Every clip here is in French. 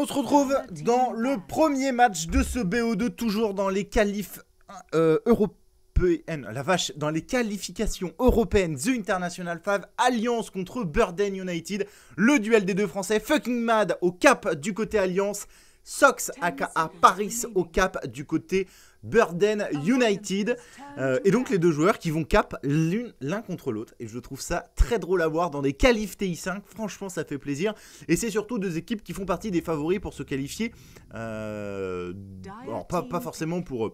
on se retrouve dans le premier match de ce BO2, toujours dans les qualifs européennes. La vache, dans les qualifications européennes, The International 5, Alliance contre Burden United. Le duel des deux Français, Fucking Mad au cap du côté Alliance, Sox aka Paris au cap du côté Burden United. Et donc les deux joueurs qui vont cap l'un contre l'autre. Et je trouve ça très drôle à voir dans des qualifs TI5. Franchement, ça fait plaisir. Et c'est surtout deux équipes qui font partie des favoris pour se qualifier. Alors pas forcément pour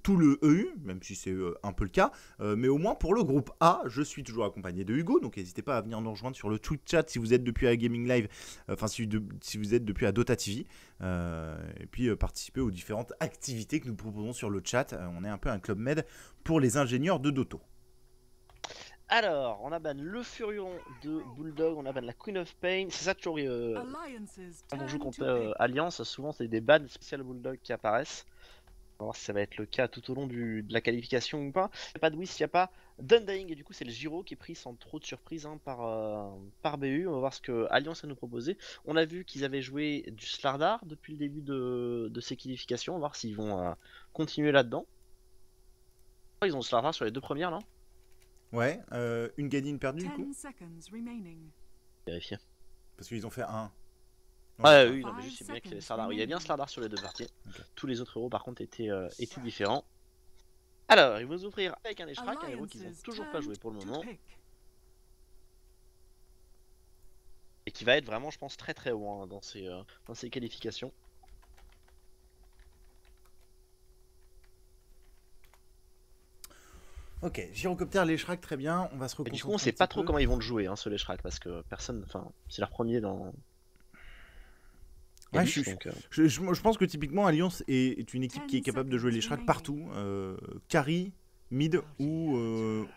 tout le EU, même si c'est un peu le cas. Mais au moins pour le groupe A. Je suis toujours accompagné de Hugo. Donc n'hésitez pas à venir nous rejoindre sur le Twitch chat si vous êtes depuis à Gaming Live. Enfin si vous êtes depuis à Dota TV. Et puis participer aux différentes activités que nous proposons sur le chat. On est un peu un club med pour les ingénieurs de Doto. Alors, on a ban le Furion de Bulldog, on a ban la Queen of Pain. C'est ça toujours quand on joue contre Alliance, souvent c'est des bans spéciales Bulldog qui apparaissent. On va voir si ça va être le cas tout au long de la qualification ou pas. Il n'y a pas de Whis, il n'y a pas d'Undying, et du coup c'est le Giro qui est pris sans trop de surprise par BU. On va voir ce que Alliance a nous proposé. On a vu qu'ils avaient joué du Slardar depuis le début de ces qualifications. On va voir s'ils vont continuer là-dedans. Ils ont le Slardar sur les deux premières là. Ouais, une gagnée, une perdue du coup. Vérifier. Parce qu'ils ont fait un. Ah oui, non, mais juste c'est bien qu'il y avait Slardar. Il y a bien Slardar sur les deux parties. Okay. Tous les autres héros par contre étaient différents. Alors, ils vont nous offrir avec un Eshrak, un héros qu'ils n'ont toujours pas joué pour le moment. Et qui va être vraiment, je pense, très très haut hein, dans ces qualifications. Ok, Gyrocopter, l'Eshrak, très bien. On va se reconcentrer. Du coup, on sait pas trop comment ils vont le jouer, hein, ce Eshrak, parce que personne. Enfin, c'est leur premier dans. Ouais, je pense que typiquement Alliance est une équipe qui est capable de jouer les Shrek partout, carry, mid ou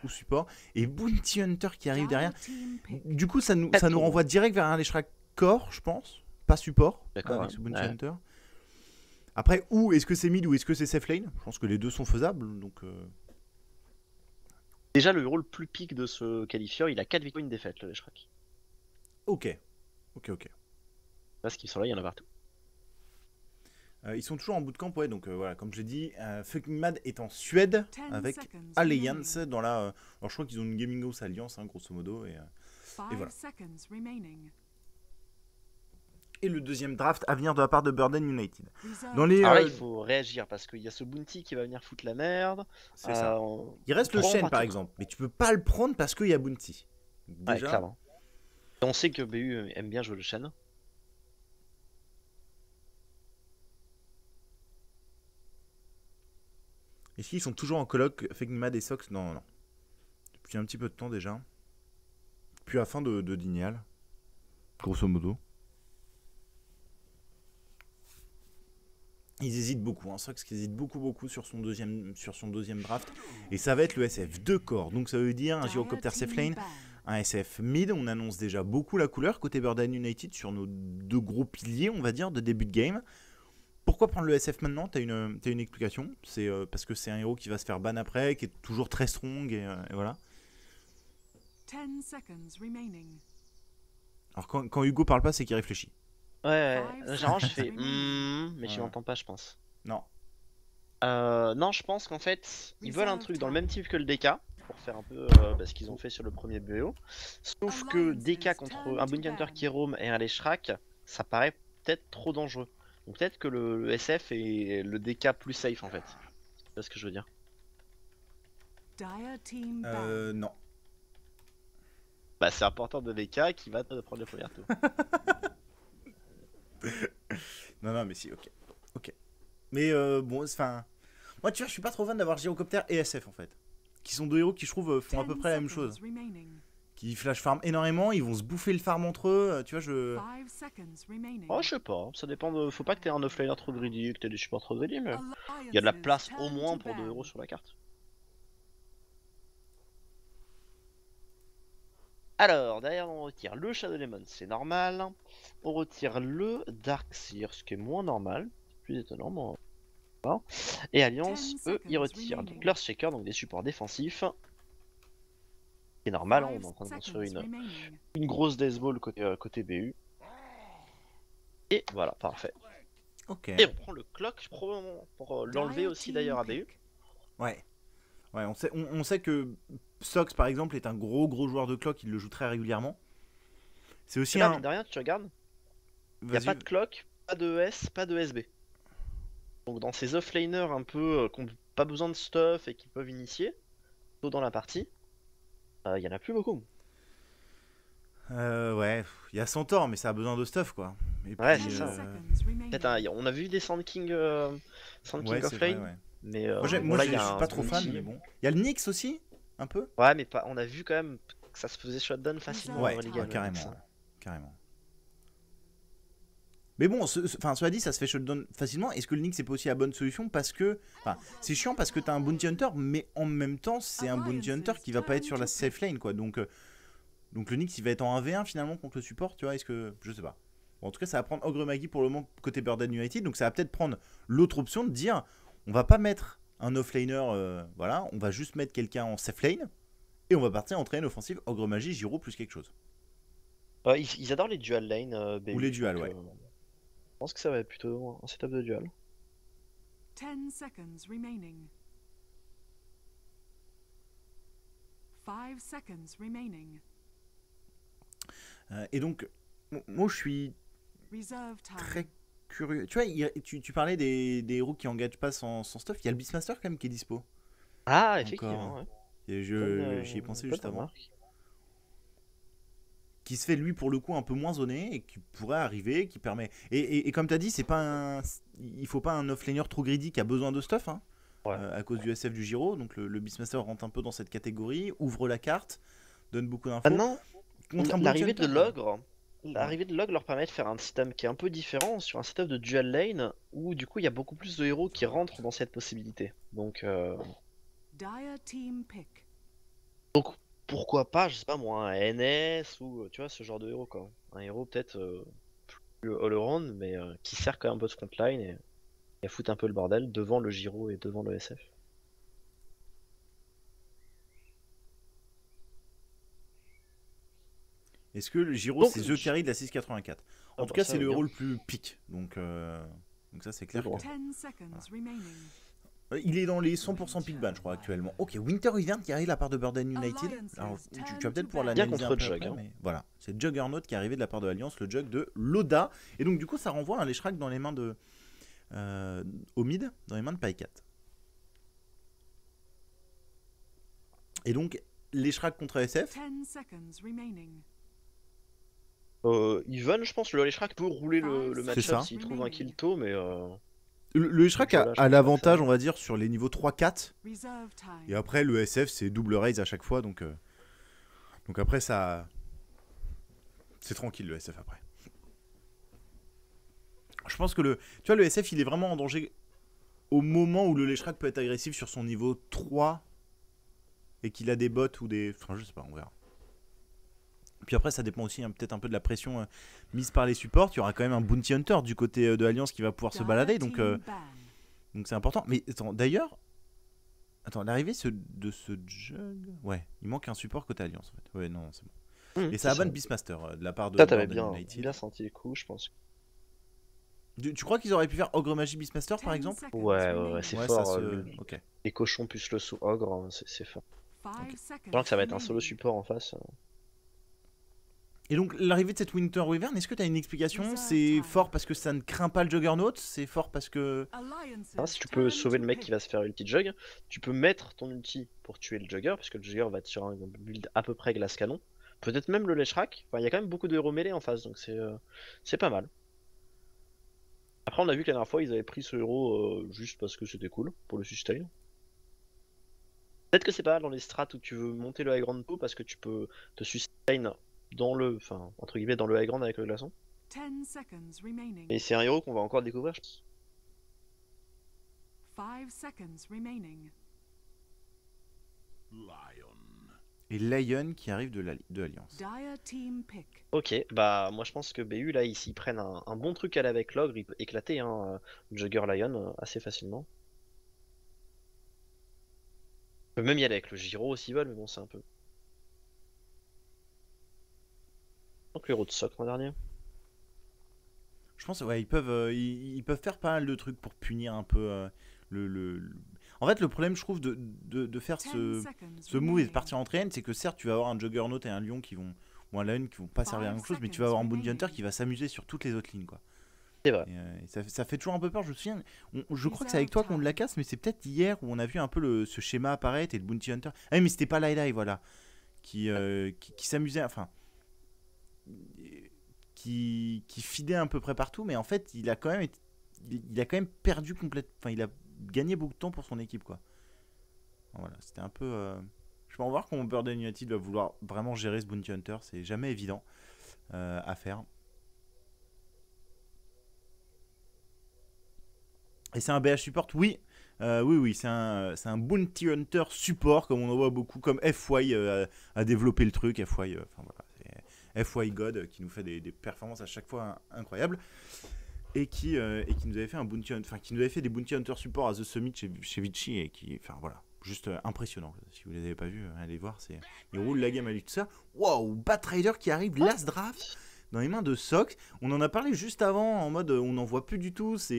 support. Et Bounty Hunter qui arrive derrière. Du coup, ça nous renvoie direct vers un Shrek core, je pense, pas support. D'accord. Avec ce Bounty Hunter. Après, est-ce que c'est mid ou est-ce que c'est safe lane? Je pense que les deux sont faisables. Donc, déjà, le héros le plus pique de ce qualifieur, il a 4 victoires, une défaite, le Shrek. Ok. Parce qu'ils sont là, il y en a partout. Ils sont toujours en bootcamp, ouais, donc voilà, comme je l'ai dit, Fucking Mad est en Suède avec Alliance dans la. Alors je crois qu'ils ont une Gaming House Alliance, hein, grosso modo, et voilà. Et le deuxième draft à venir de la part de Burden United. Alors là, il faut réagir parce qu'il y a ce Bounty qui va venir foutre la merde. C'est ça. Il reste le Shen par exemple, mais tu peux pas le prendre parce qu'il y a Bounty. Déjà... Ouais, clairement. On sait que BU aime bien jouer le Shen. Est-ce qu'ils sont toujours en coloc, Fucking Mad et Sox? Non. Depuis un petit peu de temps déjà. Depuis la fin de Dignal. Grosso modo. Ils hésitent beaucoup, hein. Sox qui hésite beaucoup sur son deuxième draft. Et ça va être le SF 2 corps. Donc ça veut dire un Gyrocopter safe lane, un SF mid. On annonce déjà beaucoup la couleur côté Burden United sur nos deux gros piliers, on va dire, de début de game. Pourquoi prendre le SF maintenant? T'as une explication? C'est parce que c'est un héros qui va se faire ban après, qui est toujours très strong et voilà. Alors quand Hugo parle pas, c'est qu'il réfléchit. Ouais, genre je fais mais je m'entends pas, je pense. Non. Non, je pense qu'en fait, ils veulent un truc dans le même type que le DK, pour faire un peu ce qu'ils ont fait sur le premier BO. Sauf que DK contre un Bounty Hunter qui roam et un Leshrak, ça paraît peut-être trop dangereux. Donc peut-être que le SF est le DK plus safe en fait. C'est ce que je veux dire. Non. Bah c'est un porteur de DK qui va te prendre le premier tour. non mais si, ok. Mais bon, enfin... Moi tu vois, je suis pas trop fan d'avoir Gyrocopter et SF en fait. Qui sont deux héros qui je trouve font à peu près la même chose. Qui flash farm énormément, ils vont se bouffer le farm entre eux, tu vois, Oh, je sais pas, ça dépend de... Faut pas que t'aies un offlaner trop greedy, que t'aies des supports trop greedy, mais... Il y a de la place au moins pour 2 héros sur la carte. Alors, derrière on retire le Shadow Demon, c'est normal. On retire le Darkseer, ce qui est moins normal. Plus étonnant, moi. Et Alliance, eux, ils retirent donc leur Shaker, donc des supports défensifs. C'est normal, hein, on est en train de construire une grosse Death Ball côté BU. Et voilà, parfait. Ok. Et on prend le clock probablement pour l'enlever aussi d'ailleurs à BU. Ouais. Ouais, on sait que Sox par exemple est un gros joueur de clock, il le joue très régulièrement. C'est Et aussi là, mine un. de rien, tu regardes, il n'y a pas Vas-y. de clock, pas de ES, pas de SB. Donc dans ces offlaners un peu qui n'ont pas besoin de stuff et qui peuvent initier, tôt dans la partie, il y en a plus beaucoup. Ouais, il y a Centaure, mais ça a besoin de stuff quoi. Et Ouais, puis. c'est ça. On a vu des Sand Ouais, King c'est vrai, offlane, ouais. mais Moi bon là il y je a suis un pas trop fan, mais bounty. bon. Il y a le Nyx aussi, un peu. Ouais, mais pas, on a vu quand même que ça se faisait shutdown facilement en Ouais, Religan, le Nyx. carrément. Carrément. Mais bon, cela dit, ça se fait shutdown facilement. Est-ce que le Nyx c'est pas aussi la bonne solution? Parce que. Enfin, c'est chiant parce que t'as un bounty hunter, mais en même temps, c'est un bounty hunter qui va pas être sur la safe lane quoi. Donc le Nyx il va être en 1v1 finalement contre le support, tu vois. Est-ce que. Je sais pas. Bon, en tout cas, ça va prendre Ogre Magi pour le moment côté Burden United. Donc ça va peut-être prendre l'autre option de dire on va pas mettre un offlaner, voilà, on va juste mettre quelqu'un en safe lane. Et on va partir entraîner une offensive Ogre Magie, Giro plus quelque chose. Ils adorent les dual lane Ou BU, les duals, donc, ouais. je pense que ça va être plutôt un setup de dual. 10 seconds remaining. 5 seconds remaining. Et donc, moi je suis Reserve time. très curieux. Tu vois, tu parlais des héros qui engagent pas sans stuff. Il y a le Beastmaster quand même qui est dispo. Ah, effectivement, ouais. Et j'y ai pensé juste avant. Remarque. Qui se fait lui pour le coup un peu moins zoné et qui pourrait arriver, qui permet. Et comme tu as dit, c'est pas il faut pas un offlaner trop greedy qui a besoin de stuff, hein, Ouais. à cause du SF du Giro. Donc le Beastmaster rentre un peu dans cette catégorie, ouvre la carte, donne beaucoup d'infos. Maintenant, Contre un l'arrivée Bounty de Hunter, l'ogre, leur permet de faire un système qui est un peu différent sur un setup de dual lane où du coup il y a beaucoup plus de héros qui rentrent dans cette possibilité. Donc Dire team pick. pourquoi pas, je sais pas moi, un NS ou tu vois ce genre de héros quoi. Un héros peut-être plus all-around mais qui sert quand même un peu de frontline et à foutre un peu le bordel devant le Giro et devant le SF. Est-ce que le Giro Donc, c'est The Carry de la 684? En tout cas, c'est le héros le plus pique. Donc ça, c'est clair. Que... 10 seconds remaining. Il est dans les 100% pick ban, je crois, actuellement. Ok, Winter Wyvern qui arrive de la part de Burden United. Alors, tu vas peut-être pouvoir l'analyser un peu Jug, après, hein. mais voilà. C'est Juggernaut qui est arrivé de la part de l'Alliance, le Jug de Loda. Et donc, du coup, ça renvoie un Leshrac dans les mains de... au mid, dans les mains de Pycat. Et donc, Leshrac contre SF. 10 seconds remaining. Even, je pense, le Leshrac peut rouler le match-up s'il trouve un kill tôt, mais... Le Leshrac a l'avantage, on va dire, sur les niveaux 3-4. Et après, le SF, c'est double raise à chaque fois. Donc après, ça... C'est tranquille, le SF, après. Je pense que le SF, il est vraiment en danger au moment où le Leshrac peut être agressif sur son niveau 3 et qu'il a des bots ou des... Enfin, je sais pas, on verra. Puis après, ça dépend aussi peut-être un peu de la pression mise par les supports. Il y aura quand même un Bounty Hunter du côté de Alliance qui va pouvoir se balader. Donc c'est important. Mais attends, d'ailleurs... Attends, l'arrivée de ce Jug... Ouais, il manque un support côté Alliance, en fait. Ouais, non, c'est bon. Et ça a ban Beastmaster de la part de Là, t'avais Burden United. bien senti les coups, je pense. Tu crois qu'ils auraient pu faire Ogre Magie Beastmaster, par exemple? Ouais, c'est fort. Ok. Les cochons plus le sous Ogre, c'est fort. Je pense que ça va être un solo support en face. Et donc, l'arrivée de cette Winter Wyvern, est-ce que tu as une explication? C'est fort parce que ça ne craint pas le Juggernaut? C'est fort parce que... Si tu peux sauver le mec qui va se faire ulti Jug, tu peux mettre ton ulti pour tuer le Jugger, parce que le Jugger va être sur un build à peu près glace canon. Peut-être même le Leshrac. Enfin, il y a quand même beaucoup de héros mêlés en face, donc c'est pas mal. Après, on a vu que la dernière fois, ils avaient pris ce héros juste parce que c'était cool pour le sustain. Peut-être que c'est pas mal dans les strats où tu veux monter le high ground tôt parce que tu peux te sustain dans le, enfin, entre guillemets, dans le high ground avec le glaçon. 10 seconds remaining. Et c'est un héros qu'on va encore découvrir, je pense. 5 seconds remaining. Et Lion qui arrive de l'Alliance. Dire team pick. Ok, bah moi je pense que BU là, ils prennent un bon truc à aller avec l'ogre, il peut éclater hein, Jugger Lion assez facilement. On peut même y aller avec le Giro s'ils veulent, mais bon, c'est un peu. Donc le héros de soc l'an dernier. Je pense ouais, ils peuvent faire pas mal de trucs pour punir un peu le. En fait, le problème, je trouve, de faire 10 ce seconds move et de remaining. partir en train, c'est que certes, tu vas avoir un Juggernaut et un Lion qui vont, ou un Lion qui vont pas servir à grand chose, mais tu vas avoir un Bounty Hunter qui va s'amuser sur toutes les autres lignes, quoi. C'est vrai. Et ça fait toujours un peu peur. Je me souviens, je crois que c'est avec toi qu'on la casse, mais c'est peut-être hier où on a vu un peu ce schéma apparaître et le Bounty Hunter. Ah, oui, mais c'était pas Lai, voilà, qui s'amusait, enfin, qui fidait à peu près partout, mais en fait, il a quand même perdu complètement. Enfin, il a gagné beaucoup de temps pour son équipe, quoi. Voilà, c'était un peu. Je vais en voir comment Burden United va vouloir vraiment gérer ce Bounty Hunter. C'est jamais évident à faire. Et c'est un BH support, oui. Oui, c'est un Bounty Hunter support, comme on en voit beaucoup, comme FY a développé le truc. FY, enfin voilà, c'est FY God qui nous fait des performances à chaque fois incroyables. Et qui nous avait fait un Bounty Hunter, enfin qui nous avait fait des Bounty Hunter support à The Summit chez Vichy et qui, enfin voilà, juste impressionnant. Si vous les avez pas vus, allez voir, il roule la gamme à lui tout ça. Waouh, Batrider qui arrive last draft dans les mains de Sox. On en a parlé juste avant en mode on n'en voit plus du tout. Ça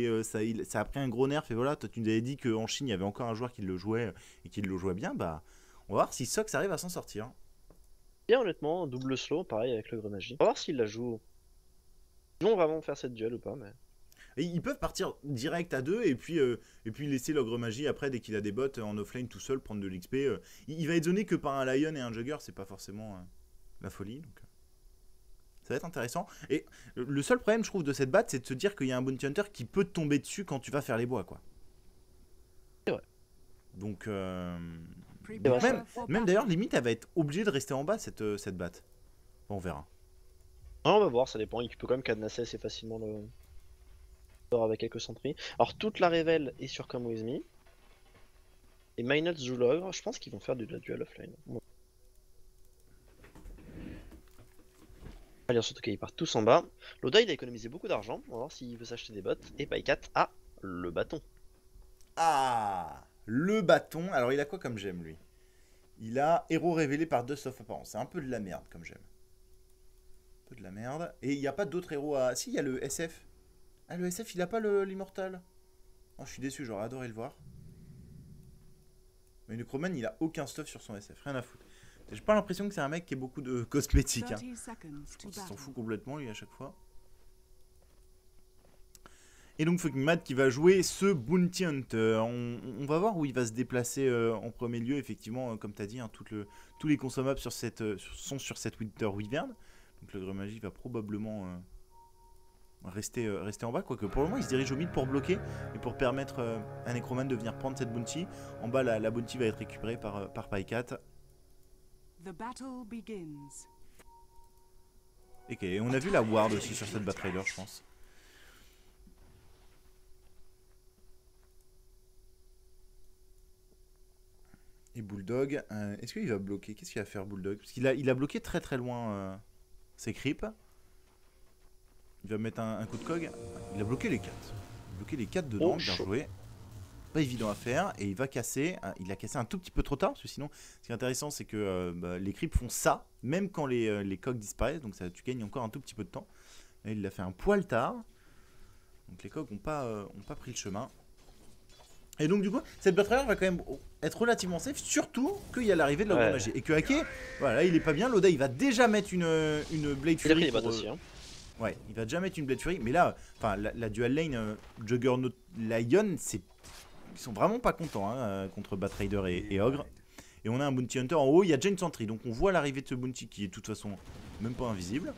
a pris un gros nerf et voilà. Toi tu nous avais dit qu'en Chine il y avait encore un joueur qui le jouait et qui le jouait bien. Bah on va voir si Sox arrive à s'en sortir. Bien honnêtement, double slow, pareil avec le Grenagie. On va voir s'il la joue. Ils vont vraiment faire cette duel ou pas, mais. Et ils peuvent partir direct à 2 et puis laisser l'ogre magie après dès qu'il a des bots en offlane tout seul prendre de l'XP. Il va être zoné que par un Lion et un Jugger, c'est pas forcément la folie. Donc, ça va être intéressant. Et le seul problème, je trouve, de cette batte, c'est de se dire qu'il y a un Bounty Hunter qui peut te tomber dessus quand tu vas faire les bois, quoi. C'est vrai. Donc, Prepare for même battle. d'ailleurs, limite, elle va être obligée de rester en bas, cette batte. Bon, on verra. Non, on va voir, ça dépend. Il peut quand même cadenasser assez facilement le sort avec quelques sentries. Alors, toute la révèle est sur Come With Me. Et Mynuts joue l'ogre. Je pense qu'ils vont faire de la duel offline. Bon. Allez, surtout qu'ils partent tous en bas. Loda, il a économisé beaucoup d'argent. On va voir s'il veut s'acheter des bots. Et Pycat a le bâton. Ah, le bâton. Alors, il a quoi comme gemme, lui? Il a héros révélé par Dust of Apparence. C'est un peu de la merde comme gemme. Un peu de la merde. Et il n'y a pas d'autres héros à. Si, il y a le SF. Ah, le SF, il a pas l'immortal. Oh, je suis déçu, j'aurais adoré le voir. Mais Necroman, il a aucun stuff sur son SF. Rien à foutre. J'ai pas l'impression que c'est un mec qui ait beaucoup de cosmétiques. Hein. 30 seconds to Il s'en battle. fout complètement, lui, à chaque fois. Et donc Fucking Mad qui va jouer ce Bounty Hunter. On va voir où il va se déplacer en premier lieu. Effectivement, comme tu as dit, hein, tous les consommables sont sur cette Winter Wyvern. Donc le Gremagie va probablement rester en bas. Quoique pour le moment, il se dirige au mid pour bloquer et pour permettre à Necroman de venir prendre cette Bounty. En bas, la Bounty va être récupérée par Pycat. The battle begins. Ok, et on a vu la Ward aussi sur cette Batrider, je pense. Et Bulldog, est-ce qu'il va bloquer? Qu'est-ce qu'il va faire Bulldog? Parce qu'il a bloqué très très loin ses creeps. Il va mettre un coup de cog. Il a bloqué les 4. Il a bloqué les 4 dedans, Oh, bien chaud. joué. Pas évident à faire. Et il va casser. Il a cassé un tout petit peu trop tard. Parce que sinon, ce qui est intéressant, c'est que les creeps font ça. Même quand les cogs disparaissent. Donc ça, tu gagnes encore un tout petit peu de temps. Là, il l'a fait un poil tard. Donc les cogs n'ont pas pris le chemin. Et donc du coup, cette Batrider va quand même être relativement safe, surtout qu'il y a l'arrivée de la Ouais. magie. Et que Hake, voilà, il est pas bien. Loda, il va déjà mettre une Blade Il a pris Fury. les bots pour, aussi. Hein. Ouais, il va déjà mettre une Blade Fury. Mais là, enfin, la dual lane Juggernaut Lion, ils sont vraiment pas contents hein, contre Batrider et Ogre. Et on a un Bounty Hunter en haut. Il y a déjà une Sentry, donc on voit l'arrivée de ce Bounty qui est de toute façon même pas invisible.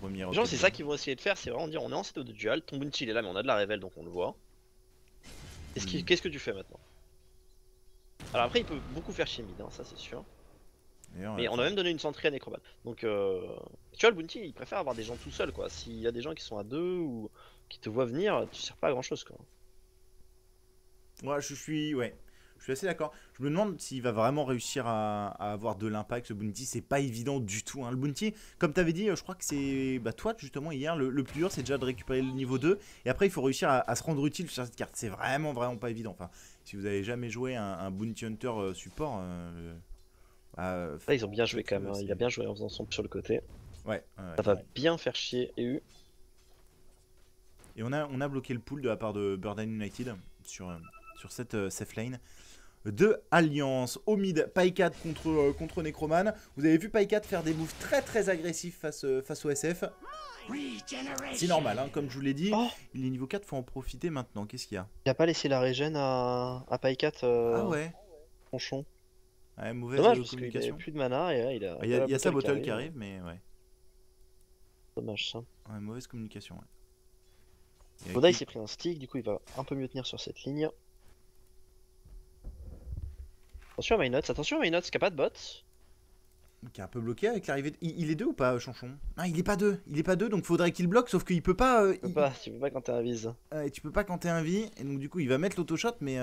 Les gens, c'est ça qu'ils vont essayer de faire, c'est vraiment dire on est en state de duel, ton bounty il est là, mais on a de la révèle donc on le voit. Qu'est-ce que tu fais maintenant? Alors après, il peut beaucoup faire chier mid, hein, ça c'est sûr. Mais on a même donné une sentry à Necroman. Donc, tu vois, le bounty il préfère avoir des gens tout seul quoi. S'il y a des gens qui sont à deux ou qui te voient venir, tu sers pas à grand chose quoi. Ouais, je suis assez d'accord. Je me demande s'il va vraiment réussir à avoir de l'impact ce bounty. C'est pas évident du tout. Hein. Le bounty, comme tu avais dit, je crois que c'est toi justement hier. Le plus dur, c'est déjà de récupérer le niveau 2. Et après, il faut réussir à se rendre utile sur cette carte. C'est vraiment pas évident. Enfin, si vous avez jamais joué un Bounty Hunter support. Là, ils ont bien joué quand même. Hein. Il a bien joué en faisant son sur le côté. Ouais. Ça va bien faire chier EU. Et on a bloqué le pool de la part de Burden United sur cette safe lane de Alliance. Au mid, Pycat contre Necroman. Vous avez vu Pycat faire des moves très très agressifs face au SF. C'est normal, hein, comme je vous l'ai dit. Oh, Il est niveau 4, faut en profiter maintenant. Qu'est-ce qu'il y a? il a pas laissé la régène à Pycat, Ah ouais. Tronchon. Ouais, mauvaise Dommage parce qu'il communication. avait plus de mana et là il a. Il y a sa bottle qui arrive, mais ouais. Dommage ça. Ouais, mauvaise communication. Ouais. Boda il s'est pris un stick, du coup il va un peu mieux tenir sur cette ligne. Attention à Mynots, parce qu'il n'y a pas de bot. Qui est un peu bloqué avec l'arrivée. Il est 2 ou pas, Chanchon? Ah, il est pas 2. Il est pas 2, donc faudrait qu'il bloque, sauf qu'il peut pas. Tu peux pas quand t'es un vise. Et tu peux pas quand t'es un vie, et donc du coup il va mettre l'autoshot, mais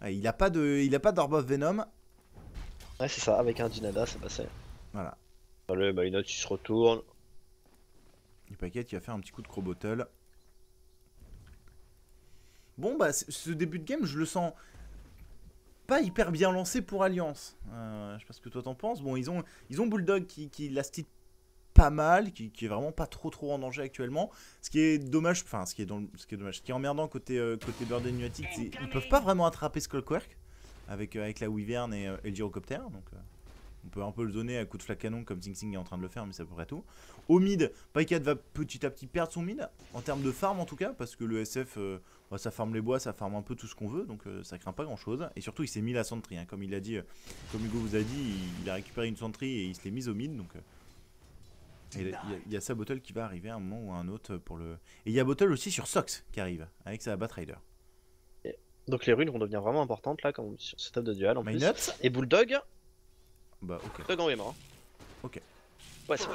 il a pas d'Orb of Venom. Ouais, c'est ça, avec un Jinada, c'est passé. Voilà. Le Mynots il se retourne. Le paquet, il va faire un petit coup de Crowbottle. Bon, bah, ce début de game, je le sens pas hyper bien lancé pour Alliance. Je sais pas ce que toi t'en penses. Bon, ils ont Bulldog qui lastite pas mal, qui est vraiment pas trop en danger actuellement. Ce qui est dommage, enfin, ce qui est emmerdant côté Burden United, c'est qu'ils peuvent pas vraiment attraper Skullquark avec la Wyvern et le Gyrocopter. Donc, on peut un peu le donner à coup de flac canon comme Sing Sing est en train de le faire, mais c'est à peu près tout. Au mid, Pycat va petit à petit perdre son mid, en termes de farm en tout cas, parce que le SF, ça farme les bois, ça farme un peu tout ce qu'on veut, donc ça craint pas grand chose. Et surtout, il s'est mis la sentry, hein, comme il a dit, comme Hugo vous a dit, il a récupéré une sentry et il se l'est mise au mid, donc il y a sa bottle qui va arriver à un moment ou à un autre pour le. Et il y a bottle aussi sur Sox qui arrive, avec sa Batrider. Donc les runes vont devenir vraiment importantes là, comme sur cette table de duel en plus. Mynots. Et Bulldog. Bah, ok. Bulldog en est mort. Ok. Ouais, c'est bon.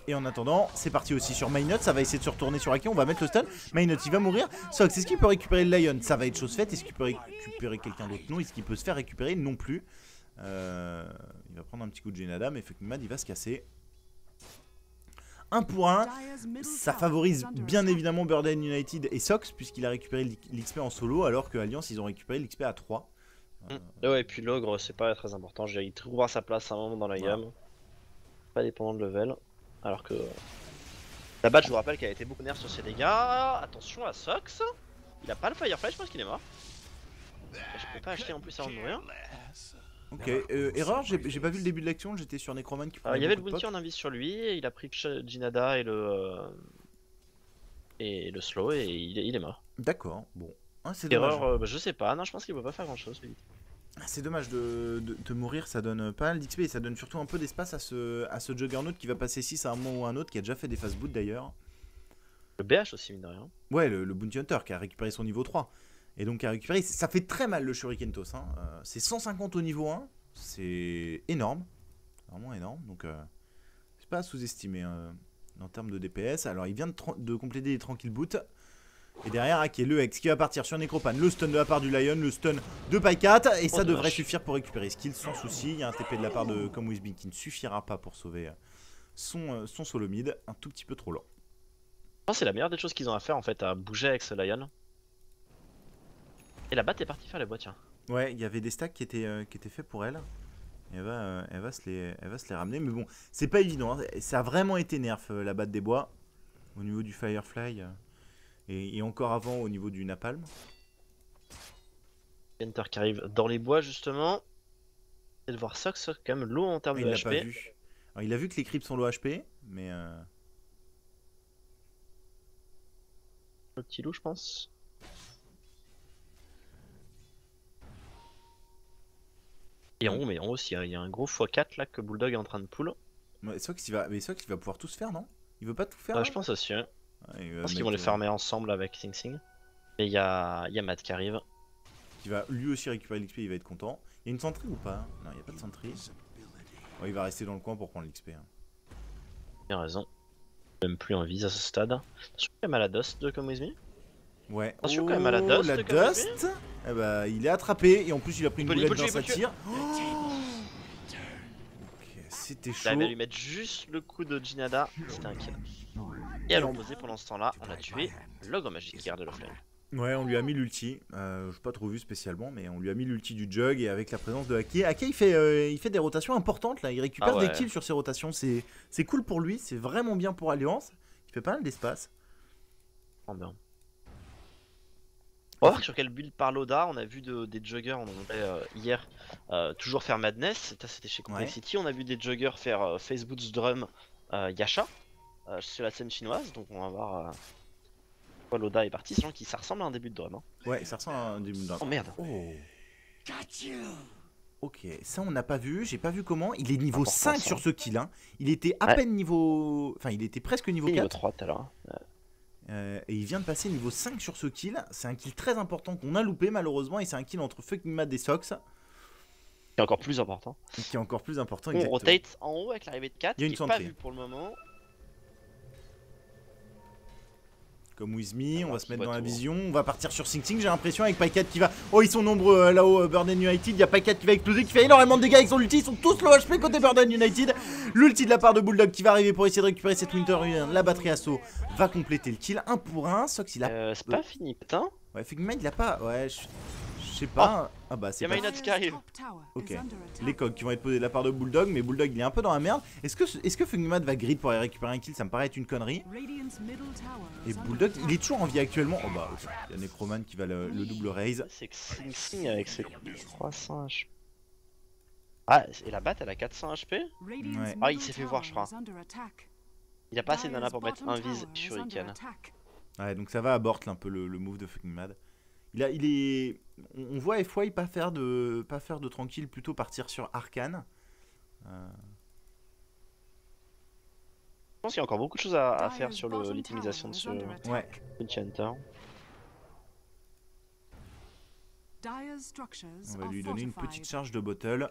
Et en attendant, c'est parti aussi sur Mynots, ça va essayer de se retourner sur Aki, on va mettre le stun. Mynots, il va mourir. Sox, est-ce qu'il peut récupérer le Lion? Ça va être chose faite. Est-ce qu'il peut récupérer quelqu'un d'autre? Non. Est-ce qu'il peut se faire récupérer? Non plus. Il va prendre un petit coup de Genada, mais Fucking Mad, il va se casser. 1 pour 1, ça favorise bien évidemment Burden United et Sox, puisqu'il a récupéré l'XP en solo, alors que Alliance, ils ont récupéré l'XP à 3. Ouais, et puis l'ogre, c'est pas très important. Je veux dire, il trouvera sa place à un moment dans la gamme. Pas dépendant de level. Alors que la batte, je vous rappelle qu'elle a été beaucoup nerf sur ses dégâts. Attention à Sox. Il a pas le Firefly, je pense qu'il est mort. Je peux pas acheter en plus avant de mourir. Ok, erreur, j'ai pas vu le début de l'action, j'étais sur Necroman qui prenait Il y avait le beaucoup de bounty en invis sur lui, et il a pris Jinada et le slow, et il est mort. D'accord, bon. Ah, c'est dommage. Erreur, je sais pas, non, je pense qu'il peut pas faire grand chose. C'est dommage de mourir, ça donne pas mal d'XP et ça donne surtout un peu d'espace à ce Juggernaut qui va passer 6 à un moment ou à un autre, qui a déjà fait des fast boot d'ailleurs. Le BH aussi, mine de rien. Ouais, le Bounty Hunter qui a récupéré son niveau 3. Et donc qui a récupéré, ça fait très mal le Shuriken Toss. Hein. C'est 150 au niveau 1, c'est énorme, vraiment énorme. Donc c'est pas à sous-estimer en termes de DPS. Alors il vient de compléter les tranquilles boot. Et derrière, Aki, le Hex qui va partir sur Necropan, le stun de la part du Lion, le stun de Pycat, et ça devrait suffire pour récupérer skill sans souci. Il y a un TP de la part de Comwisby qui ne suffira pas pour sauver son solo mid, un tout petit peu trop lent. Je pense que c'est la meilleure des choses qu'ils ont à faire en fait, à bouger avec ce Lion. Et la batte est partie faire les bois, tiens. Ouais, il y avait des stacks qui étaient faits pour elle. Et elle va se les ramener, mais bon, c'est pas évident. Hein. Ça a vraiment été nerf la batte des bois au niveau du Firefly. Et encore avant au niveau du Napalm. Enter qui arrive dans les bois justement. Et de voir Sox quand même low en termes de HP. HP. Pas vu. Alors, il a vu que les creeps sont low HP, mais Le petit loup je pense. Et en haut, mais en haut aussi, il y a un gros x4 là que Bulldog est en train de pull. Ouais, Sox il va pouvoir tout se faire, non? Il veut pas tout faire? Ouais, je pense aussi. Hein. Ouais, Je pense qu'ils vont les farmer ensemble avec Sing Sing. Et il y a Matt qui arrive. Qui va lui aussi récupérer l'XP, il va être content. Il y a une sentry ou pas? Non, il n'y a pas de sentry. Ouais, il va rester dans le coin pour prendre l'XP. Hein. Il a raison. Même plus en vise à ce stade. Attention quand même à la Dust de Come With Me. Ouais. Attention quand même à la Dust. La Dust. Eh bah, il est attrapé et en plus il a pris une boulette dans sa tire. C'était chaud. Là, il va lui mettre juste le coup de Jinada. C'était un kill. Et à l'opposé, pendant ce temps-là, on a tué l'ogre magique qui garde le flame. Ouais, on lui a mis l'ulti. Je n'ai pas trop vu spécialement, mais on lui a mis l'ulti du Jug et avec la présence de Aki. Aki, il fait des rotations importantes là. Il récupère des kills sur ses rotations. C'est cool pour lui. C'est vraiment bien pour Alliance. Il fait pas mal d'espace. Oh, bien. On va voir sur quel build par Loda. On a vu des juggers, on en avait hier, toujours faire Madness, ça c'était chez Complexity. On a vu des juggers faire Face Boots Drum Yasha sur la scène chinoise. Donc on va voir quoi Loda est parti, sachant qu'il ça ressemble à un début de drum. Hein. Ouais, ça ressemble à un début de drum. Oh merde. Oh. Ok, ça on n'a pas vu, j'ai pas vu comment. Il est niveau 5 sur ce kill. Hein. Il était à peine niveau. Enfin, il était presque niveau 4. Niveau 3 tout à l'heure. Et il vient de passer niveau 5 sur ce kill. C'est un kill très important qu'on a loupé malheureusement. Et c'est un kill entre Fucking Mad et Sox. Qui est encore plus important. Qui est encore plus important. On rotate en haut avec l'arrivée de 4. Il y a une qui est pas vu pour le moment. Comme With Me, on va se mettre dans la vision, on va partir sur Sing Sing, j'ai l'impression avec Pycat qui va... Oh ils sont nombreux là-haut, Burden United, il y a Pycat qui va exploser, qui fait énormément de dégâts avec son ulti, ils sont tous low HP côté Burden United. L'ulti de la part de Bulldog qui va arriver pour essayer de récupérer cette Winter Union, la batterie assaut va compléter le kill, 1 pour 1, Sox il a... c'est pas fini putain. Ouais, Figma il a pas... Ouais, je sais pas... Oh. Ah bah c'est pas... pas... qui arrive. Ok, les cogs qui vont être posés de la part de Bulldog, mais Bulldog il est un peu dans la merde. Est-ce que Fugmad va grid pour aller récupérer un kill? Ça me paraît être une connerie. Et Bulldog il est toujours en vie actuellement. Oh bah ok, il y a Necroman qui va le double raise. C'est que Sing Sing avec ses 300 HP. Ah, et la batte elle a 400 HP. Ouais. Ah il s'est fait voir je crois. Il a pas assez de mana pour mettre un vis shuriken. Ouais donc ça va à bord un peu le move de Fugmad. Il est... On voit FY pas faire de tranquille, plutôt partir sur Arcane. Je pense qu'il y a encore beaucoup de choses à faire sur l'optimisation de ce Enchanter. On va lui donner une petite charge de bottle.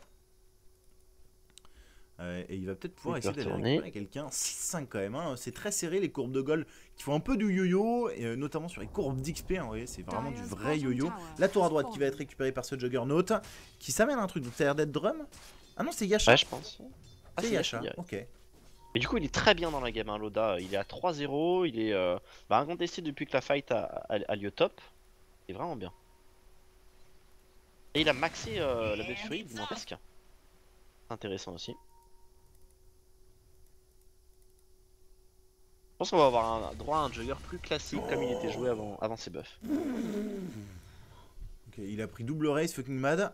Et il va peut-être pouvoir essayer d'aller récupérer quelqu'un. 6-5 quand même, hein. C'est très serré les courbes de gold qui font un peu du yo-yo, et notamment sur les courbes d'XP, hein, vous voyez, c'est vraiment du vrai yo-yo. La tour à droite qui va être récupérée par ce Juggernaut, qui s'amène un truc, donc ça a l'air d'être Drum. Ah non c'est Yasha. Ouais je pense. C'est Yasha, ok. Et du coup il est très bien dans la game, hein, Loda, il est à 3-0, il est incontesté depuis que la fight a lieu top. Il est vraiment bien. Et il a maxé la Death Fury gigantesque. Intéressant aussi. Je pense qu'on va avoir droit à un jugger plus classique comme il était joué avant ses buffs. Ok, il a pris double race Fucking Mad.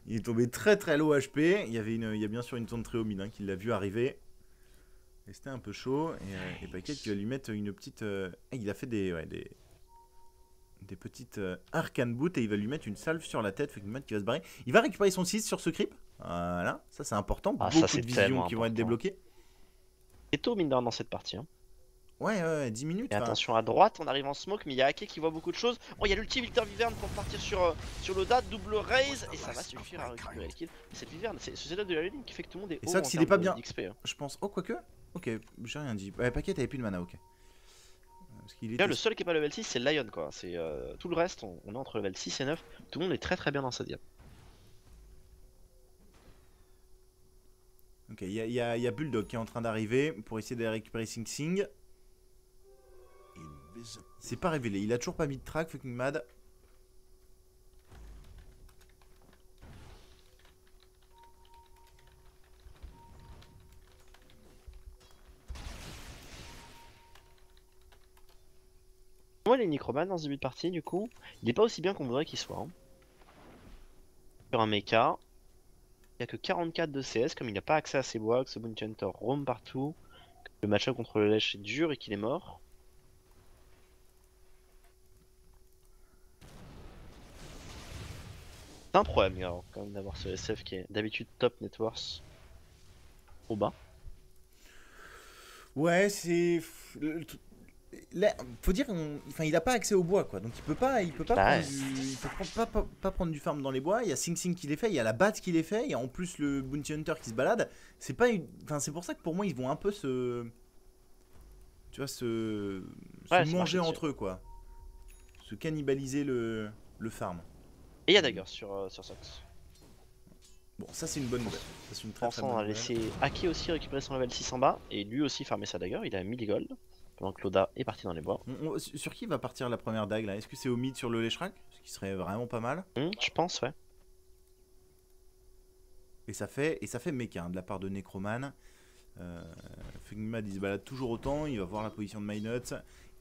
Il est tombé très très low HP. Il y a bien sûr une zone très haut mid qui l'a vu arriver. Et c'était un peu chaud. Et Paquet qui va lui mettre une petite... il a fait des petites arcane boot et il va lui mettre une salve sur la tête. Fucking Mad qui va se barrer. Il va récupérer son 6 sur ce creep. Voilà, ça c'est important. Beaucoup de visions qui vont être débloquées. C'est tôt mine dans cette partie. Hein. Ouais, 10 minutes. Et attention à droite, on arrive en smoke, mais il y a Ake qui voit beaucoup de choses. Oh, il y a l'ulti Victor Viverne pour partir sur Loda, double raise, et ça va suffire à récupérer le kill. Cette Viverne, c'est ce setup de la ligne qui fait que tout le monde est haut. Et ça, s'il est pas bien, XP, hein. je pense. Oh, quoique. Ok, j'ai rien dit. Ouais, Paquet avait plus de mana, ok. Parce qu'il était... Le seul qui est pas level 6, c'est Lion, quoi. C'est tout le reste, on est entre level 6 et 9. Tout le monde est très très bien dans cette game. Ok, il y a Bulldog qui est en train d'arriver pour essayer de récupérer Sing Sing. C'est pas révélé, il a toujours pas mis de track, Fucking Mad. Moi, les Necroman dans ce début de partie, du coup, il est pas aussi bien qu'on voudrait qu'il soit. Hein. Sur un mecha, il n'y a que 44 de CS, comme il n'a pas accès à ses bois, que ce Enchanter roam partout, que le match-up contre le lèche est dur et qu'il est mort. C'est un problème, alors, quand même, d'avoir ce SF qui est d'habitude top net worth au bas. Ouais, c'est... Là, faut dire, il a pas accès au bois quoi, donc il peut pas prendre du farm dans les bois. Il y a Sing Sing qui les fait, il y a la batte qui les fait, il y a en plus le Bounty Hunter qui se balade. C'est pas, c'est pour ça que pour moi ils vont un peu se manger entre eux quoi, se cannibaliser le farm. Et il y a Dagger sur Sox. Bon, ça c'est une bonne nouvelle. Ça, c'est une très bonne nouvelle. On a laissé Ake aussi récupérer son level 6 en bas et lui aussi farmer sa Dagger. Il a 1000 gold. Pendant que Loda est parti dans les bois. Sur qui va partir la première dague là? Est-ce que c'est au mid sur le Leshrak? Ce qui serait vraiment pas mal. Je pense, ouais. Et ça fait mecha de la part de Necroman. Fugmad il se balade toujours autant, il va voir la position de MyNuts.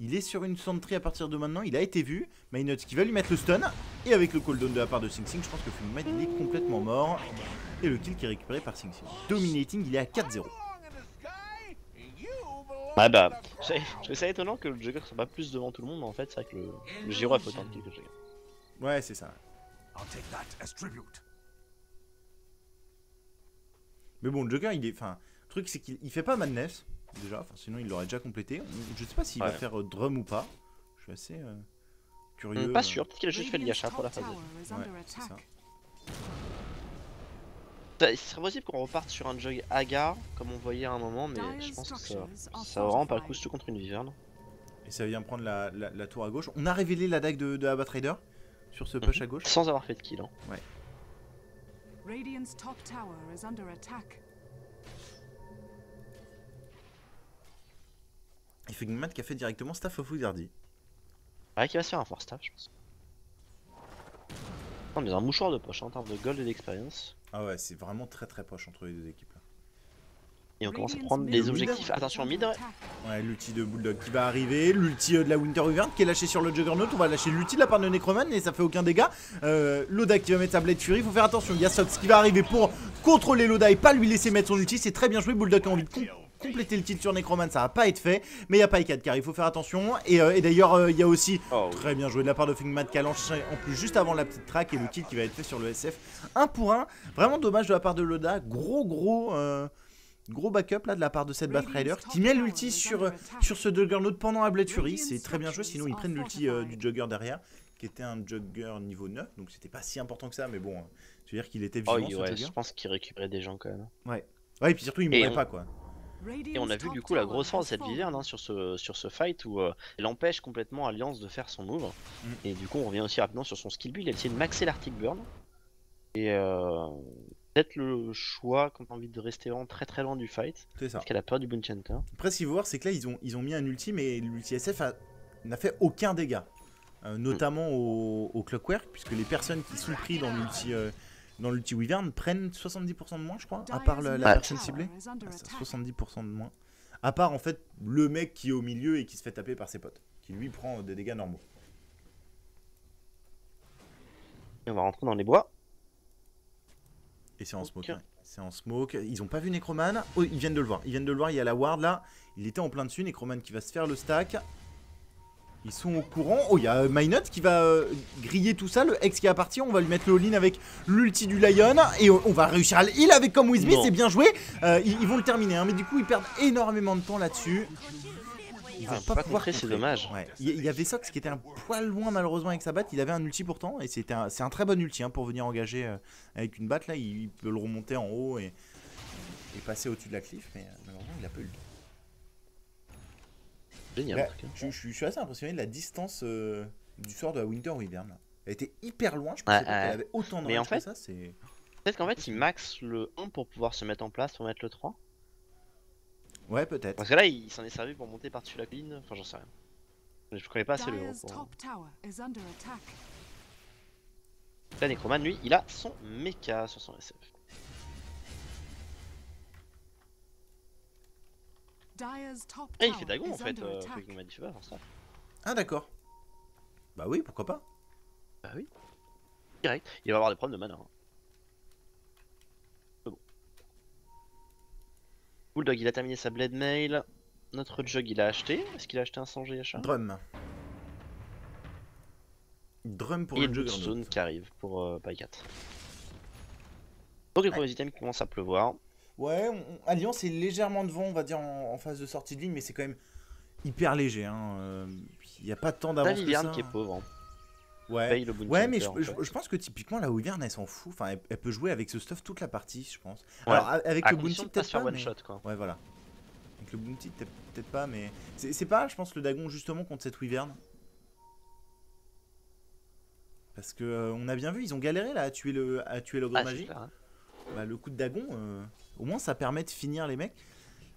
Il est sur une sentry à partir de maintenant, il a été vu. Minot qui va lui mettre le stun. Et avec le cooldown de la part de Sing Sing, je pense que Fugmad il est complètement mort. Et le kill qui est récupéré par Sing Sing. Dominating, il est à 4-0. Ouais bah, je trouve ça étonnant que le Jugger soit pas plus devant tout le monde, mais en fait c'est vrai que le Giro a fait autant de kills que le Jugger. Ouais, c'est ça. Mais bon, le Jugger, il est... Enfin, le truc c'est qu'il fait pas Madness, déjà. Enfin, sinon il l'aurait déjà complété. Je sais pas s'il va faire Drum ou pas. Je suis assez curieux. Pas sûr, peut-être qu'il a juste fait le Yasha pour la phase 2. Ouais, c'est ça. Il serait possible qu'on reparte sur un jug Hagar, comme on voyait à un moment, mais je pense que ça va vraiment pas le coup, surtout contre une Wyvern. Et ça vient prendre la tour à gauche. On a révélé la dague de Abat Rider sur ce push à gauche. Sans avoir fait de kill. Hein. Ouais. Radiant's top tower is under attack. Et Fugmad qui a fait directement Staff of Wizardry. Ouais, qui va se faire un force staff, je pense. On est un mouchoir de poche hein, en termes de gold et d'expérience. Ah ouais, c'est vraiment très très proche entre les deux équipes là. Et on commence à prendre des objectifs. Attention, mid. Ouais, l'ulti de Bulldog qui va arriver, l'ulti de la Winter Wyvern qui est lâché sur le Juggernaut. On va lâcher l'ulti de la part de Necroman et ça fait aucun dégât. Loda qui va mettre sa Blade Fury, faut faire attention. Il y a Sox qui va arriver pour contrôler Loda et pas lui laisser mettre son ulti. C'est très bien joué. Bulldog a envie de compléter le titre sur Necroman, ça va pas être fait. Mais il y a Pycat car il faut faire attention. Et d'ailleurs, il y a aussi très bien joué de la part de Fugmad qui a lancé en plus juste avant la petite track et le kill qui va être fait sur le SF 1 pour 1. Vraiment dommage de la part de Loda. Gros backup là de la part de cette Batrider qui met l'ulti sur ce Juggernaut pendant la Blade Fury. C'est très bien joué, sinon ils prennent l'ulti du Jugger derrière, qui était un Jugger niveau 9, donc c'était pas si important que ça, mais bon, je veux dire qu'il était vivant ce Jugger. Je pense qu'il récupérait des gens quand même. Ouais, et puis surtout il mourait pas quoi. Et on a vu du coup la grosse force de cette Wyvern hein, sur ce fight où elle empêche complètement Alliance de faire son move. Et du coup on revient aussi rapidement sur son skill build, elle essaie de maxer l'Arctic Burn. Et peut-être le choix quand on a envie de rester vraiment très très loin du fight. C'est ça. Parce qu'elle a peur du Bonchanter. Après ce qu'il faut voir c'est que là ils ont mis un ulti mais l'ulti SF n'a fait aucun dégât. Notamment au Clockwork puisque les personnes qui sont prises dans l'ulti Wyvern prennent 70% de moins je crois, à part la personne ciblée. 70% de moins. À part en fait le mec qui est au milieu et qui se fait taper par ses potes. Qui lui prend des dégâts normaux. Et on va rentrer dans les bois. Et c'est en smoke. Ouais. C'est en smoke. Ils ont pas vu Necroman. Oh, ils viennent de le voir. Il y a la ward là. Il était en plein dessus. Necroman qui va se faire le stack. Ils sont au courant. Oh, il y a Minot qui va griller tout ça. Le X qui est parti. On va lui mettre le all-in avec l'ulti du Lion. Et on va réussir à le heal avec Come With Me. C'est bien joué. Ils vont le terminer. Hein, mais du coup, ils perdent énormément de temps là-dessus. Ils vont pas pouvoir contrer, c'est dommage. Ouais. Il y avait Sox qui était un poil loin malheureusement avec sa batte. Il avait un ulti pourtant et c'est un très bon ulti hein, pour venir engager avec une batte là. Il peut le remonter en haut et passer au-dessus de la cliff, mais malheureusement il a pas eu le temps. Génial. Là, je suis assez impressionné de la distance du sort de la Winter Wyvern. Elle était hyper loin. Je pensais pas qu'elle avait autant de range que ça. Peut-être qu'en fait il max le 1 pour pouvoir se mettre en place pour mettre le 3. Ouais, peut-être. Parce que là, il s'en est servi pour monter par-dessus la colline. Enfin, j'en sais rien. Je connais pas assez le héros. Là, Necroman, lui, il a son mecha sur son SF. Et il fait Dagon en fait. Il m'a dit, pas faire ça. Ah, d'accord. Bah oui, pourquoi pas. Bah oui. Direct. Il va avoir des problèmes de mana. Hein. Bulldog il a terminé sa Blade Mail. Notre Jug il a acheté. Est-ce qu'il a acheté un sang GHA? Drum pour et le Juggernaut. Stone qui arrive pour Pycat. Donc les premiers items qui commencent à pleuvoir. Ouais, Alliance est légèrement devant, on va dire, en phase de sortie de ligne, mais c'est quand même hyper léger. Il n'y a pas tant d'avance que ça. Wyvern qui est pauvre. Hein. Ouais, mais je pense que typiquement la Wyvern elle s'en fout. Enfin, elle peut jouer avec ce stuff toute la partie, je pense. Ouais. Alors avec le Bounty peut-être pas. Mais... shot, quoi. Ouais, voilà. Avec le Bounty peut-être pas, mais c'est pas, je pense, le Dagon justement contre cette Wyvern. Parce que on a bien vu, ils ont galéré là à tuer l'ogre magique. Hein. Bah, le coup de Dagon, au moins ça permet de finir les mecs.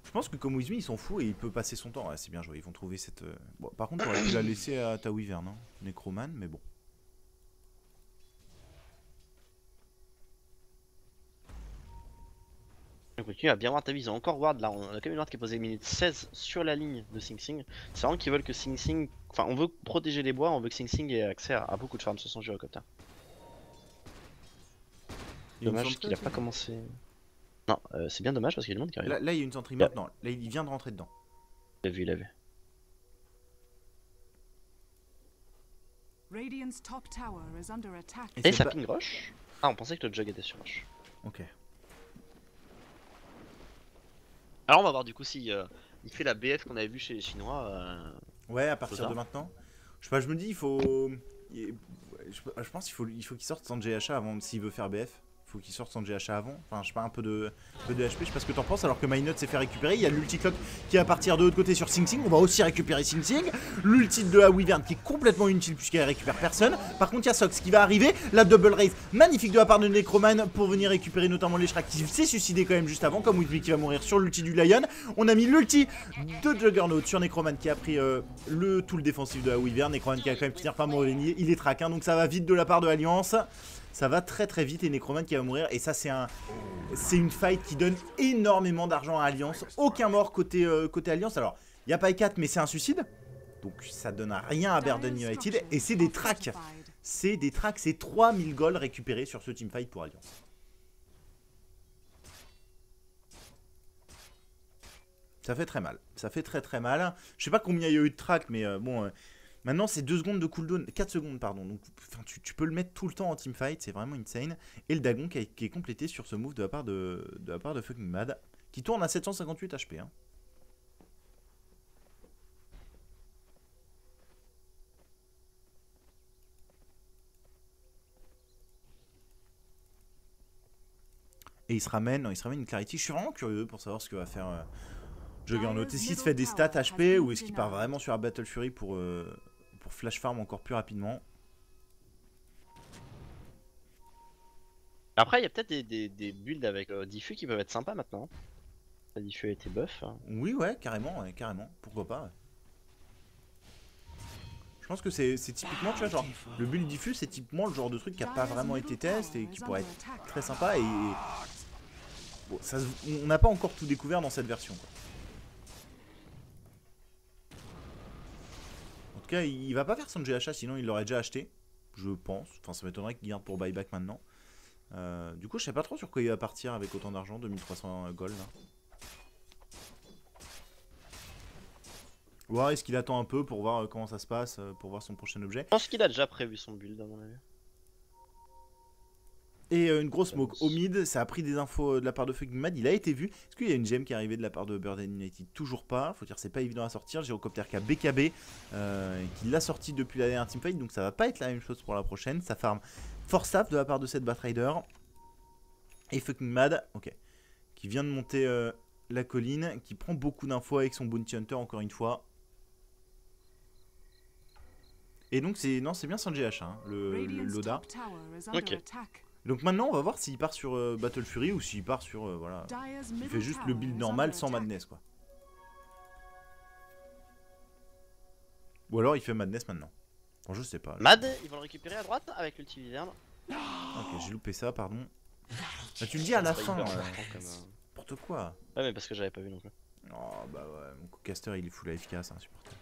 Je pense que comme With Me, il s'en fout et il peut passer son temps. Ouais, c'est bien joué, ils vont trouver cette. Bon, par contre, j'aurais pu la laisser à ta Wyvern, hein, Necroman, mais bon. On continue à bien voir ta vie. Ils ont encore Ward là. On a quand même une Ward qui est posée minute 16 sur la ligne de Sing Sing. C'est vraiment qu'ils veulent que Sing Sing. Enfin, on veut protéger les bois, on veut que Sing Sing ait accès à beaucoup de farms sur son gyrocoptère. Dommage qu'il a pas commencé. Non, c'est bien dommage parce qu'il y a du monde qui arrive. Là, il y a une sentry maintenant. Là, il vient de rentrer dedans. Il a vu, il a vu. Radiant's top tower is under attack. Et ça ping Roche. Ah, on pensait que le jug était sur Roche. Ok. Alors on va voir du coup si il fait la BF qu'on avait vu chez les Chinois. Ouais, à partir de maintenant. Je sais pas, je me dis, il faut. Je pense qu'il faut qu'il sorte sans GHA avant, s'il veut faire BF. Il faut qu'il sorte sans GHA avant. Enfin, je sais pas, un peu de HP, je sais pas ce que t'en penses. Alors que MyNut s'est fait récupérer. Il y a l'ulti-clock qui va partir de l'autre côté sur Sing Sing. On va aussi récupérer Sing Sing. L'ulti de la Wyvern qui est complètement inutile puisqu'elle récupère personne. Par contre, il y a Sox qui va arriver. La double raise magnifique de la part de Necroman pour venir récupérer notamment les Shrek qui s'est suicidé quand même juste avant. Comme Whitby qui va mourir sur l'ulti du Lion. On a mis l'ulti de Juggernaut sur Necroman qui a pris tout le défensif de la Wyvern. Necroman qui a quand même finir par mourir. Il est track, hein, donc ça va vite de la part de Alliance. Ça va très très vite et Necroman qui va mourir. Et ça c'est une fight qui donne énormément d'argent à Alliance. Aucun mort côté Alliance. Alors il n'y a pas E4 mais c'est un suicide. Donc ça donne rien à Burden United. Et c'est des tracks. C'est des tracks. C'est 3000 gold récupérés sur ce teamfight pour Alliance. Ça fait très mal. Ça fait très très mal. Je sais pas combien il y a eu de tracks mais bon... Maintenant, c'est 2 secondes de cooldown, 4 secondes, pardon. Donc, tu peux le mettre tout le temps en teamfight, c'est vraiment insane. Et le Dagon qui est complété sur ce move de la part de Fucking Mad, qui tourne à 758 HP. Hein. Et il se ramène une Clarity. Je suis vraiment curieux pour savoir ce que va faire Juggernaut. Est-ce qu'il se fait des stats HP ou est-ce qu'il part vraiment sur la Battle Fury pour flash farm encore plus rapidement. Après il y a peut-être des builds avec Diffus qui peuvent être sympas maintenant. La Diffus a été buff. Oui ouais carrément, pourquoi pas. Ouais. Je pense que c'est typiquement, tu vois, genre, le build Diffus c'est typiquement le genre de truc qui a pas vraiment été testé et qui pourrait être très sympa et... Bon, ça, on n'a pas encore tout découvert dans cette version. Quoi. En tout cas, il va pas faire son GHA, sinon il l'aurait déjà acheté. Je pense. Enfin, ça m'étonnerait qu'il garde pour buyback maintenant. Du coup, je sais pas trop sur quoi il va partir avec autant d'argent, 2300 gold. Là. Ouais, est-ce qu'il attend un peu pour voir comment ça se passe, pour voir son prochain objet. Je pense qu'il a déjà prévu son build, à mon avis. Et une grosse smoke au mid, ça a pris des infos de la part de Fucking Mad, il a été vu. Est-ce qu'il y a une gemme qui est arrivée de la part de Burden United? Toujours pas, faut dire c'est pas évident à sortir. Gyrocopter qui a BKB, qui l'a sorti depuis la dernière teamfight, donc ça va pas être la même chose pour la prochaine. Ça farm Force Staff de la part de cette Batrider. Et Fucking Mad, ok, qui vient de monter la colline, qui prend beaucoup d'infos avec son Bounty Hunter encore une fois. Et donc c'est bien son GH, hein, le Loda. Ok. Donc maintenant on va voir s'il part sur Battle Fury ou s'il part sur voilà, il fait juste le build normal sans Madness quoi. Ou alors il fait Madness maintenant. Bon je sais pas. Mad, ils vont le récupérer à droite avec l'ulti Wyvern. Ok j'ai loupé ça pardon. Bah, tu le dis à la fin. N'importe quoi. Ouais mais parce que j'avais pas vu non plus. Oh bah ouais mon co-caster il est full efficace, insupportable.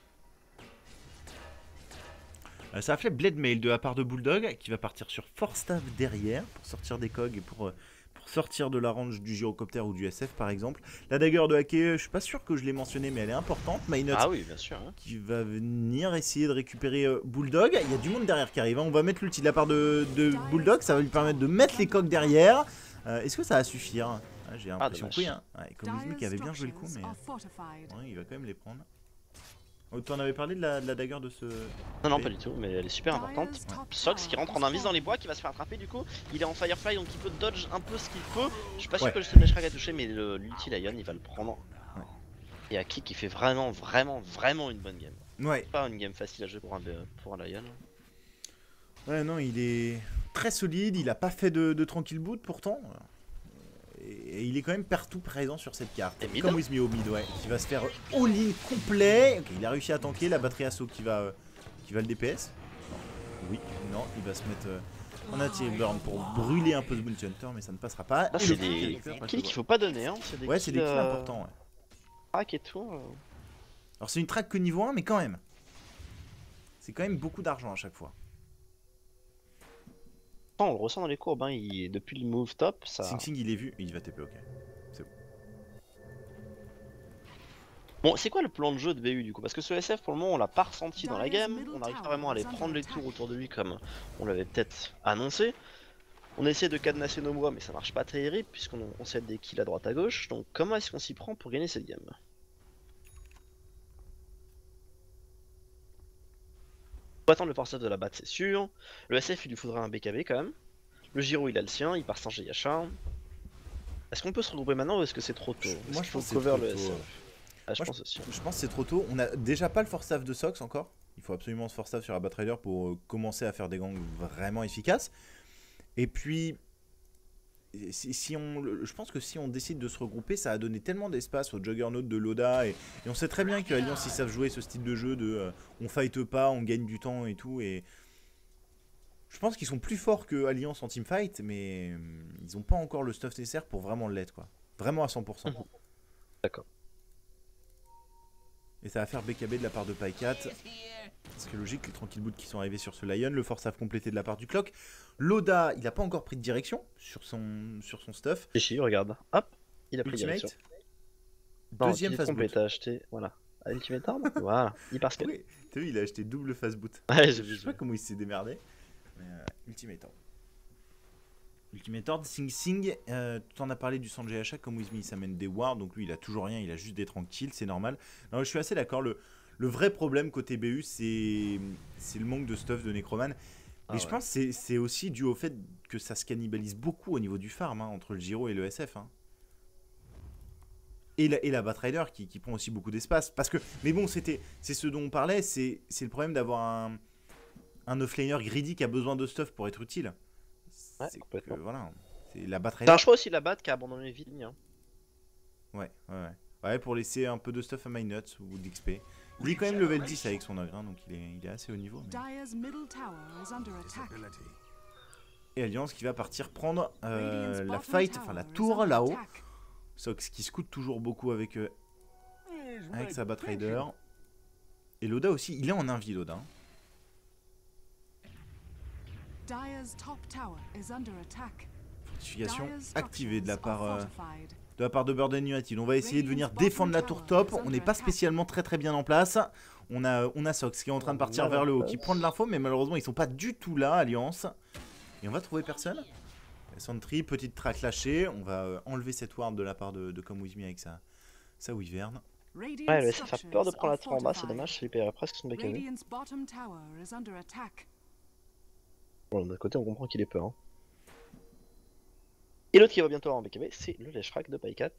Ça a fait Blade Mail de la part de Bulldog qui va partir sur Force Staff derrière pour sortir des cogs et pour sortir de la range du gyrocopter ou du SF par exemple. La dagger de Hake, je suis pas sûr que je l'ai mentionné mais elle est importante. MyNut ah oui bien sûr. Hein. Qui va venir essayer de récupérer Bulldog. Il y a du monde derrière qui arrive. Hein. On va mettre l'ulti de la part de Bulldog. Ça va lui permettre de mettre les cogs derrière. Est-ce que ça va suffire? Ah, j'ai l'impression que oui. Hein. Ouais, comme Izmi qui avait bien joué le coup mais ouais, il va quand même les prendre. Tu en avais parlé de la dagger de ce... Non, pas du tout, mais elle est super importante. Ouais. Sox qui rentre en invis dans les bois, qui va se faire attraper du coup. Il est en Firefly donc il peut dodge un peu ce qu'il peut. Je suis pas sûr que le Stunner Shrek a touché, mais l'ulti Lion il va le prendre. Ouais. Et Aki qui fait vraiment une bonne game. Ouais. Pas une game facile à jouer pour un Lion. Ouais, non, il est très solide. Il a pas fait de tranquille boot pourtant. Et il est quand même partout présent sur cette carte. Comme With Me au mid, ouais. Qui va se faire all-in complet. Ok, il a réussi à tanker la batterie assaut qui va le DPS. Oui, non, il va se mettre en Active Burn pour brûler un peu ce Bounty Hunter, mais ça ne passera pas. Là, Et c'est le des kill kills qu'il faut pas donner, hein. C'est des ouais, c'est des kills importants, ouais. Track et tout. Alors c'est une track que niveau 1, mais quand même. C'est quand même beaucoup d'argent à chaque fois. On le ressent dans les courbes, hein. Depuis le move top, ça... Sing Sing, il est vu, et il va TP, ok. C'est bon. Bon, c'est quoi le plan de jeu de BU du coup? Parce que ce SF pour le moment on l'a pas ressenti dans la game, on n'arrive pas vraiment à aller prendre les tours autour de lui comme on l'avait peut-être annoncé. On essaie de cadenasser nos mois mais ça marche pas terrible puisqu'on cède des kills à droite à gauche, donc comment est-ce qu'on s'y prend pour gagner cette game? On va attendre le force-up de la batte c'est sûr, le SF il lui faudra un BKB quand même, le Giro il a le sien, il part sans GH1. Est-ce qu'on peut se regrouper maintenant ou est-ce que c'est trop tôt? Moi je pense que c'est cover trop le tôt. SF. Ah, je pense aussi. Je pense que c'est trop tôt. On a déjà pas le force staff de Sox encore. Il faut absolument ce force staff sur la Batrider pour commencer à faire des gangs vraiment efficaces. Et puis, je pense que si on décide de se regrouper, ça a donné tellement d'espace au Juggernaut de Loda. Et on sait très bien que Alliance, ils savent jouer ce style de jeu de on fight pas, on gagne du temps et tout. Et je pense qu'ils sont plus forts que Alliance en teamfight, mais ils ont pas encore le stuff nécessaire pour vraiment l'être, quoi. Vraiment à 100%. D'accord. Et ça va faire BKB de la part de Pycat. C'est logique, les tranquilles boots qui sont arrivés sur ce Lion. Le force have complété de la part du Clock. Loda, il a pas encore pris de direction sur son stuff. Et si, regarde. Hop, il a pris Ultimate. direction. Deuxième phase phase boot. boot. T'as acheté, voilà. Ultimate Arm. Voilà, il part scan. Oui, t'as vu, il a acheté double phase boot. Ouais, Je sais pas comment il s'est démerdé. Mais Ultimate Horde. Ultimate Horde, Sing Sing, tu en as parlé du Sanjay Hacha, comme Wizmi, ça mène des wards, donc lui il a toujours rien, il a juste des tranquilles, c'est normal. Non, je suis assez d'accord, le vrai problème côté BU, c'est le manque de stuff de Necroman. Et je pense que c'est aussi dû au fait que ça se cannibalise beaucoup au niveau du farm, hein, entre le Giro et le SF. Hein. Et la Batrider qui prend aussi beaucoup d'espace. Parce que, mais bon, c'est ce dont on parlait, c'est le problème d'avoir un offlaner greedy qui a besoin de stuff pour être utile. Ouais, C'est complètement. que, voilà, c'est la Batrider. C'est un choix aussi la batte qui a abandonné Vigne. Hein. Ouais, pour laisser un peu de stuff à MyNuts ou d'XP. Il est quand même level 10 avec son ogre, hein, donc il est assez haut niveau. Mais... Et Alliance qui va partir prendre la fight, enfin la tour là-haut. Sox qui scoute toujours beaucoup avec sa Batrider. Et Loda aussi, il est en invi Loda. Fortification activée de la part de Burden United. On va essayer de venir défendre la tour top. On n'est pas spécialement très bien en place. On a Sox qui est en train de partir vers le haut, qui prend de l'info, mais malheureusement ils sont pas du tout là, Alliance. Et on va trouver personne. Sentry, petite track lâchée. On va enlever cette ward de la part de Come With Me avec sa Wyvern. Ouais, le SF a peur de prendre la tour en bas, c'est dommage, il paierait presque son BKB. Bon, de l'autre côté, on comprend qu'il est peur. Hein. Et l'autre qui va bientôt avoir un BKB, c'est le Leshrac de Pycat.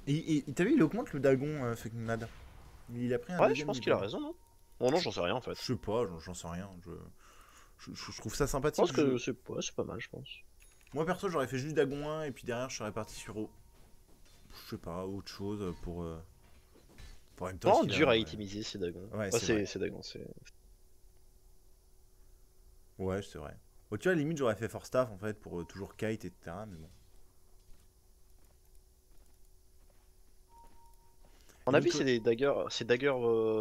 Et t'as vu, il augmente le Dagon Fucking Mad. Il a pris un ouais, je pense qu'il a raison, non? Oh non, j'en sais rien en fait. Je sais pas, j'en sais rien. Je trouve ça sympathique. Je pense que c'est pas mal, je pense. Moi perso, j'aurais fait juste Dagon 1 et puis derrière, je serais parti sur je sais pas, autre chose pour une non, dur à itemiser, c'est Dagon. Ouais, c'est Dagon, c'est. Ouais, c'est vrai. Bon, tu vois, à la limite, j'aurais fait Force Staff en fait pour toujours kite, etc. Mais bon. On a vu, c'est des daggers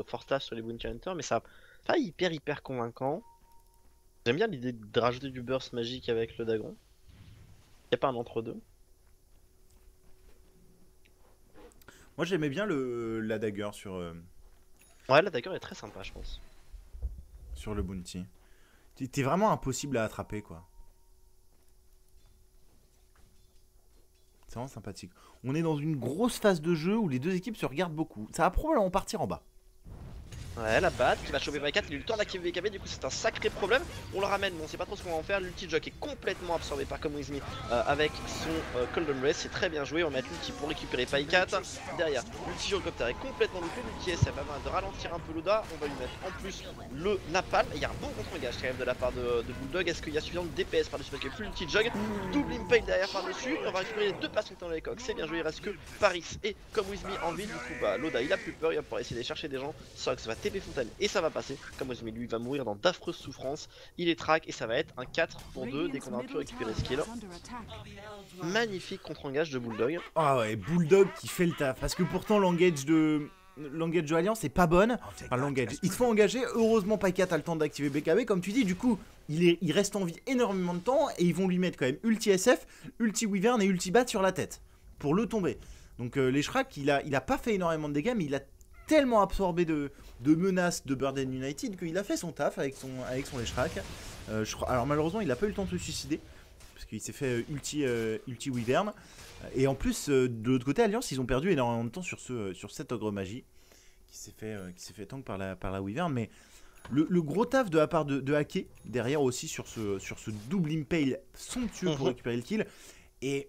Force Staff sur les Bounty Hunter, mais ça pas hyper convaincant. J'aime bien l'idée de rajouter du burst magique avec le Dagon. Y'a pas un entre-deux. Moi j'aimais bien la dagger sur... Ouais, la dagger est très sympa, je pense. Sur le bounty. T'es vraiment impossible à attraper, quoi. C'est vraiment sympathique. On est dans une grosse phase de jeu où les deux équipes se regardent beaucoup. Ça va probablement partir en bas. Ouais, la batte qui va choper by 4, il a eu le temps d'activer BKB, du coup c'est un sacré problème. On le ramène, mais on sait pas trop ce qu'on va en faire. L'ulti Jug est complètement absorbé par Come With Me avec son Golden Race, c'est très bien joué. On va mettre l'ulti pour récupérer Py 4. Derrière, l'ulti Gyrocopter est complètement loupé, l'ulti S ça permet de ralentir un peu Loda. On va lui mettre en plus le Napalm. Il y a un bon contre-engage quand même de la part de Bulldog. Est-ce qu'il y a suffisamment de DPS par-dessus parce qu'il n'y a plus l'ulti Jug. Double Impale derrière par-dessus. On va récupérer les deux passes dans les coques, c'est bien joué. Il reste que Paris et Come With Me en ville. Du coup, bah, Loda il a plus peur, il va pouvoir essayer d'aller chercher des gens. Sox va TP Fontaine et ça va passer. Comme moi, lui va mourir dans d'affreuses souffrances. Il est track et ça va être un 4 pour 2 dès qu'on aura pu récupérer ce kill. Magnifique contre-engage de Bulldog. Ah ouais, Bulldog qui fait le taf. Parce que pourtant l'engage de Alliance est pas bonne. Enfin l'engage, il se faut engager. Heureusement Py4 a le temps d'activer BKB. Comme tu dis, du coup il reste en vie énormément de temps. Et ils vont lui mettre quand même ulti SF, ulti Wyvern et ulti Bat sur la tête pour le tomber. Donc les Shrek il a pas fait énormément de dégâts, mais il a tellement absorbé de menaces de Burden United qu'il a fait son taf avec son Leshrac. Alors malheureusement il a pas eu le temps de se suicider parce qu'il s'est fait ulti Wyvern. Et en plus de l'autre côté Alliance ils ont perdu énormément de temps sur cet ogre magie qui s'est fait tank par la Wyvern. Mais le gros taf de la part de Hake derrière aussi sur ce double impale somptueux pour récupérer le kill. Et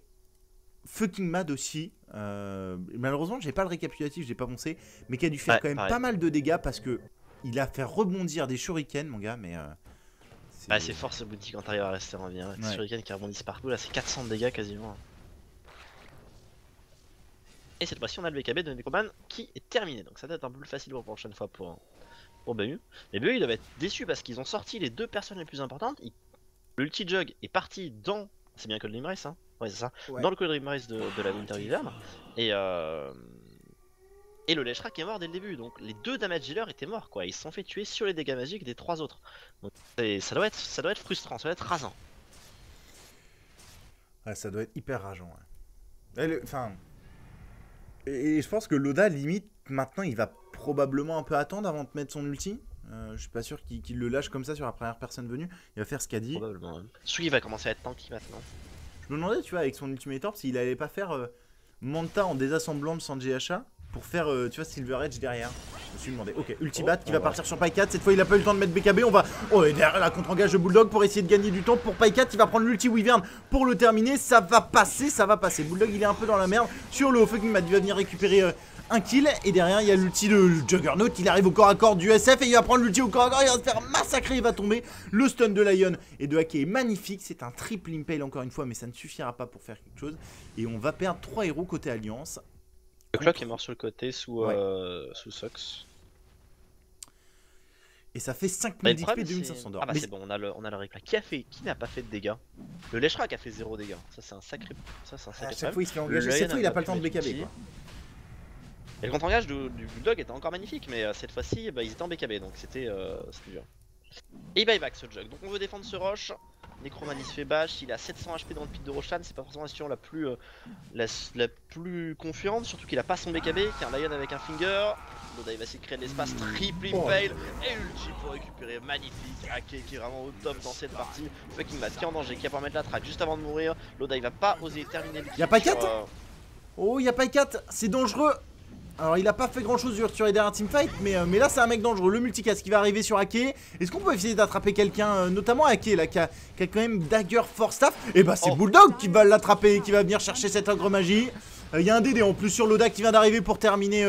fucking mad aussi. Malheureusement j'ai pas le récapitulatif, j'ai pas pensé, mais qui a dû faire quand même pas mal de dégâts parce que il a fait rebondir des shurikens mon gars. Mais c'est fort ce bounty quand t'arrives à rester en vie, hein. Des shurikens qui rebondissent partout, là c'est 400 de dégâts quasiment. Et cette fois-ci on a le BKB de Necroman qui est terminé, donc ça doit être un peu plus facile pour la prochaine fois pour BU. Mais BU il doit être déçu parce qu'ils ont sorti les deux personnes les plus importantes. L'ulti Jug est parti dans... C'est bien que le Dream Race, hein. Ouais, c'est ça. Ouais. Dans le Dream Race de la Winter Wyvern. Et le Leshrac est mort dès le début. Donc les deux damage dealers étaient morts, quoi. Ils se sont fait tuer sur les dégâts magiques des trois autres. Donc ça doit être frustrant, ça doit être rasant. Ouais, ça doit être hyper rageant. Ouais. Et je pense que Loda, limite, maintenant, il va probablement un peu attendre avant de mettre son ulti. Je suis pas sûr qu'il le lâche comme ça sur la première personne venue. Il va faire ce qu'a dit. Probablement. Celui il va commencer à être tanky maintenant. Je me demandais, tu vois, avec son Ultimate Orb, s'il allait pas faire Manta en désassemblant sans GHA pour faire, tu vois, Silver Edge derrière. Je me suis demandé. Ok, Ultibat qui va partir sur Py4. Cette fois, il a pas eu le temps de mettre BKB. On va. Oh, et derrière la contre-engage de Bulldog pour essayer de gagner du temps pour Py4. Il va prendre l'ulti Wyvern pour le terminer. Ça va passer, ça va passer. Bulldog, il est un peu dans la merde. Sur le fucking mat, il va venir récupérer un kill. Et derrière, il y a l'ulti de Juggernaut. Il arrive au corps à corps du SF et il va prendre l'ulti au corps à corps. Il va se faire massacrer. Il va tomber. Le stun de Lion et de Hake est magnifique. C'est un triple impale encore une fois, mais ça ne suffira pas pour faire quelque chose. Et on va perdre 3 héros côté Alliance. Le Clock est mort sur le côté sous Sox. Et ça fait 5000 d'XP, 2500 d'or. Ah bah c'est bon, on a le replay. Qui n'a pas fait de dégâts? Le Leshrac a fait 0 dégâts. Ça c'est un sacré. À chaque fois il se fait engager, cette fois il a pas le temps de BKB quoi. Et le contre-engage du Bulldog était encore magnifique, mais cette fois-ci bah, ils étaient en BKB donc c'était dur. Et il buyback ce Jug, donc on veut défendre ce Roche. Necroman il se fait bash, il a 700 HP dans le pit de Roshan, c'est pas forcément la situation la plus confiante, surtout qu'il a pas son BKB, qui a un Lion avec un finger. Loda il va essayer de créer de l'espace, triple impale et ulti pour récupérer, magnifique. Hake qui est vraiment au top dans cette partie. Fucking Mad qui est en danger, qui va pouvoir mettre la track juste avant de mourir. Loda il va pas oser terminer le kill. Y'a pas 4 Oh y'a pas 4, c'est dangereux. Alors il a pas fait grand chose sur les dernières teamfights, mais là c'est un mec dangereux. Le multicast qui va arriver sur Hake. Est-ce qu'on peut essayer d'attraper quelqu'un, notamment Hake là, qui a quand même Dagger Force Staff? Et bah c'est Bulldog qui va l'attraper, qui va venir chercher cette ogre magie. Il y a un DD en plus sur Loda qui vient d'arriver pour terminer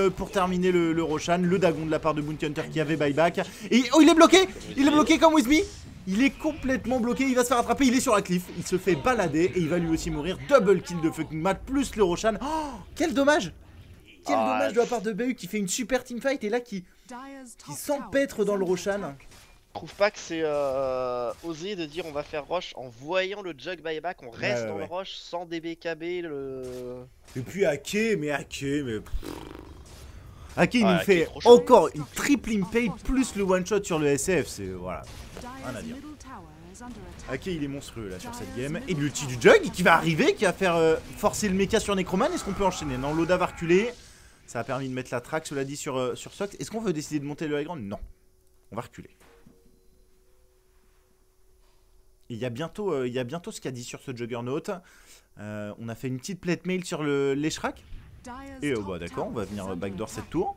le Roshan. Le Dagon de la part de Bounty Hunter qui avait buyback. Et oh il est bloqué. Il est bloqué comme With Me. Il est complètement bloqué, il va se faire attraper, il est sur la cliff. Il se fait balader et il va lui aussi mourir. Double kill de fucking Matt plus le Roshan. Oh quel dommage. Quel dommage de la part de BU qui fait une super teamfight et là qui s'empêtre dans le Roshan. Je trouve pas que c'est osé de dire on va faire Roche en voyant le Jug buyback, on reste dans le Roche sans DBKB Et puis Hake Hake il nous fait encore une triple impale plus le one shot sur le SF, c'est voilà, rien à dire. Hake il est monstrueux là sur cette game. Et l'ulti du Jug qui va arriver, qui va faire forcer le mecha sur Necroman. Est-ce qu'on peut enchaîner? Non, Loda va reculer. Ça a permis de mettre la track, cela dit, sur Sox. Est-ce qu'on veut décider de monter le high ground? Non. On va reculer. Il y a bientôt ce qu'a dit sur ce Juggernaut. On a fait une petite plate mail sur les Leshrac. Et bah d'accord, on va venir backdoor cette tour.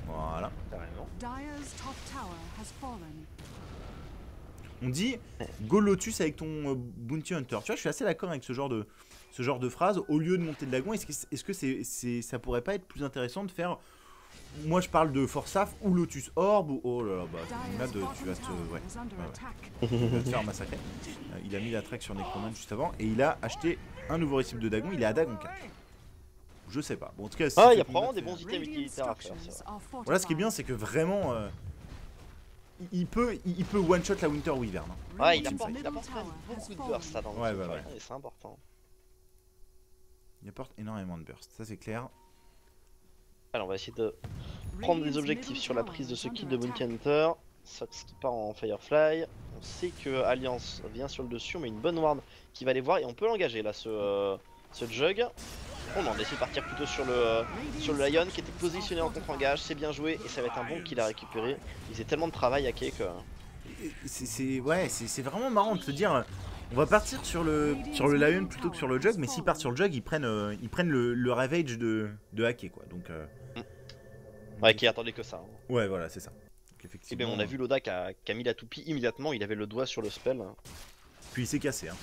Voilà. Carrément. Dire's top tower has fallen. On dit go Lotus avec ton Bounty Hunter. Tu vois, je suis assez d'accord avec ce genre de phrase. Au lieu de monter de dragon, est-ce que ça pourrait pas être plus intéressant de faire. Moi je parle de Forsaf ou Lotus Orb ou. Oh là là, bah Mad, tu vas te. Ouais. Tu vas te faire massacrer. Il a mis la track sur Necroman juste avant et il a acheté un nouveau récipe de Dagon. Il est à Dagon 4. Je sais pas. Bon, en tout cas, Ah, il y a probablement des bons items utilitaires à faire. Voilà, ce qui est bien, c'est que vraiment. Il peut one shot la Winter Wyvern. Hein. Ouais, il apporte quand même beaucoup de burst ça dans le ouais. et c'est important. Il apporte énormément de burst, ça c'est clair. Alors on va essayer de prendre des objectifs sur la prise de ce kit de Bounty Hunter. Sox qui part en Firefly. On sait que Alliance vient sur le dessus, on met une bonne ward qui va aller voir et on peut l'engager là ce Jug. On va essayer de partir plutôt sur le Lion qui était positionné en contre-engage, c'est bien joué et ça va être un bon kill à récupérer. Il faisait tellement de travail à Kay que... C'est vraiment marrant de se dire on va partir sur le Lion plutôt que sur le Jug, mais s'ils partent sur le Jug, ils prennent le Ravage de Hake quoi. Donc ouais, qui attendait que ça. Hein. Ouais, voilà, c'est ça. Donc, et bien on a vu Loda qui a mis la toupie immédiatement, il avait le doigt sur le spell. Puis il s'est cassé. Hein.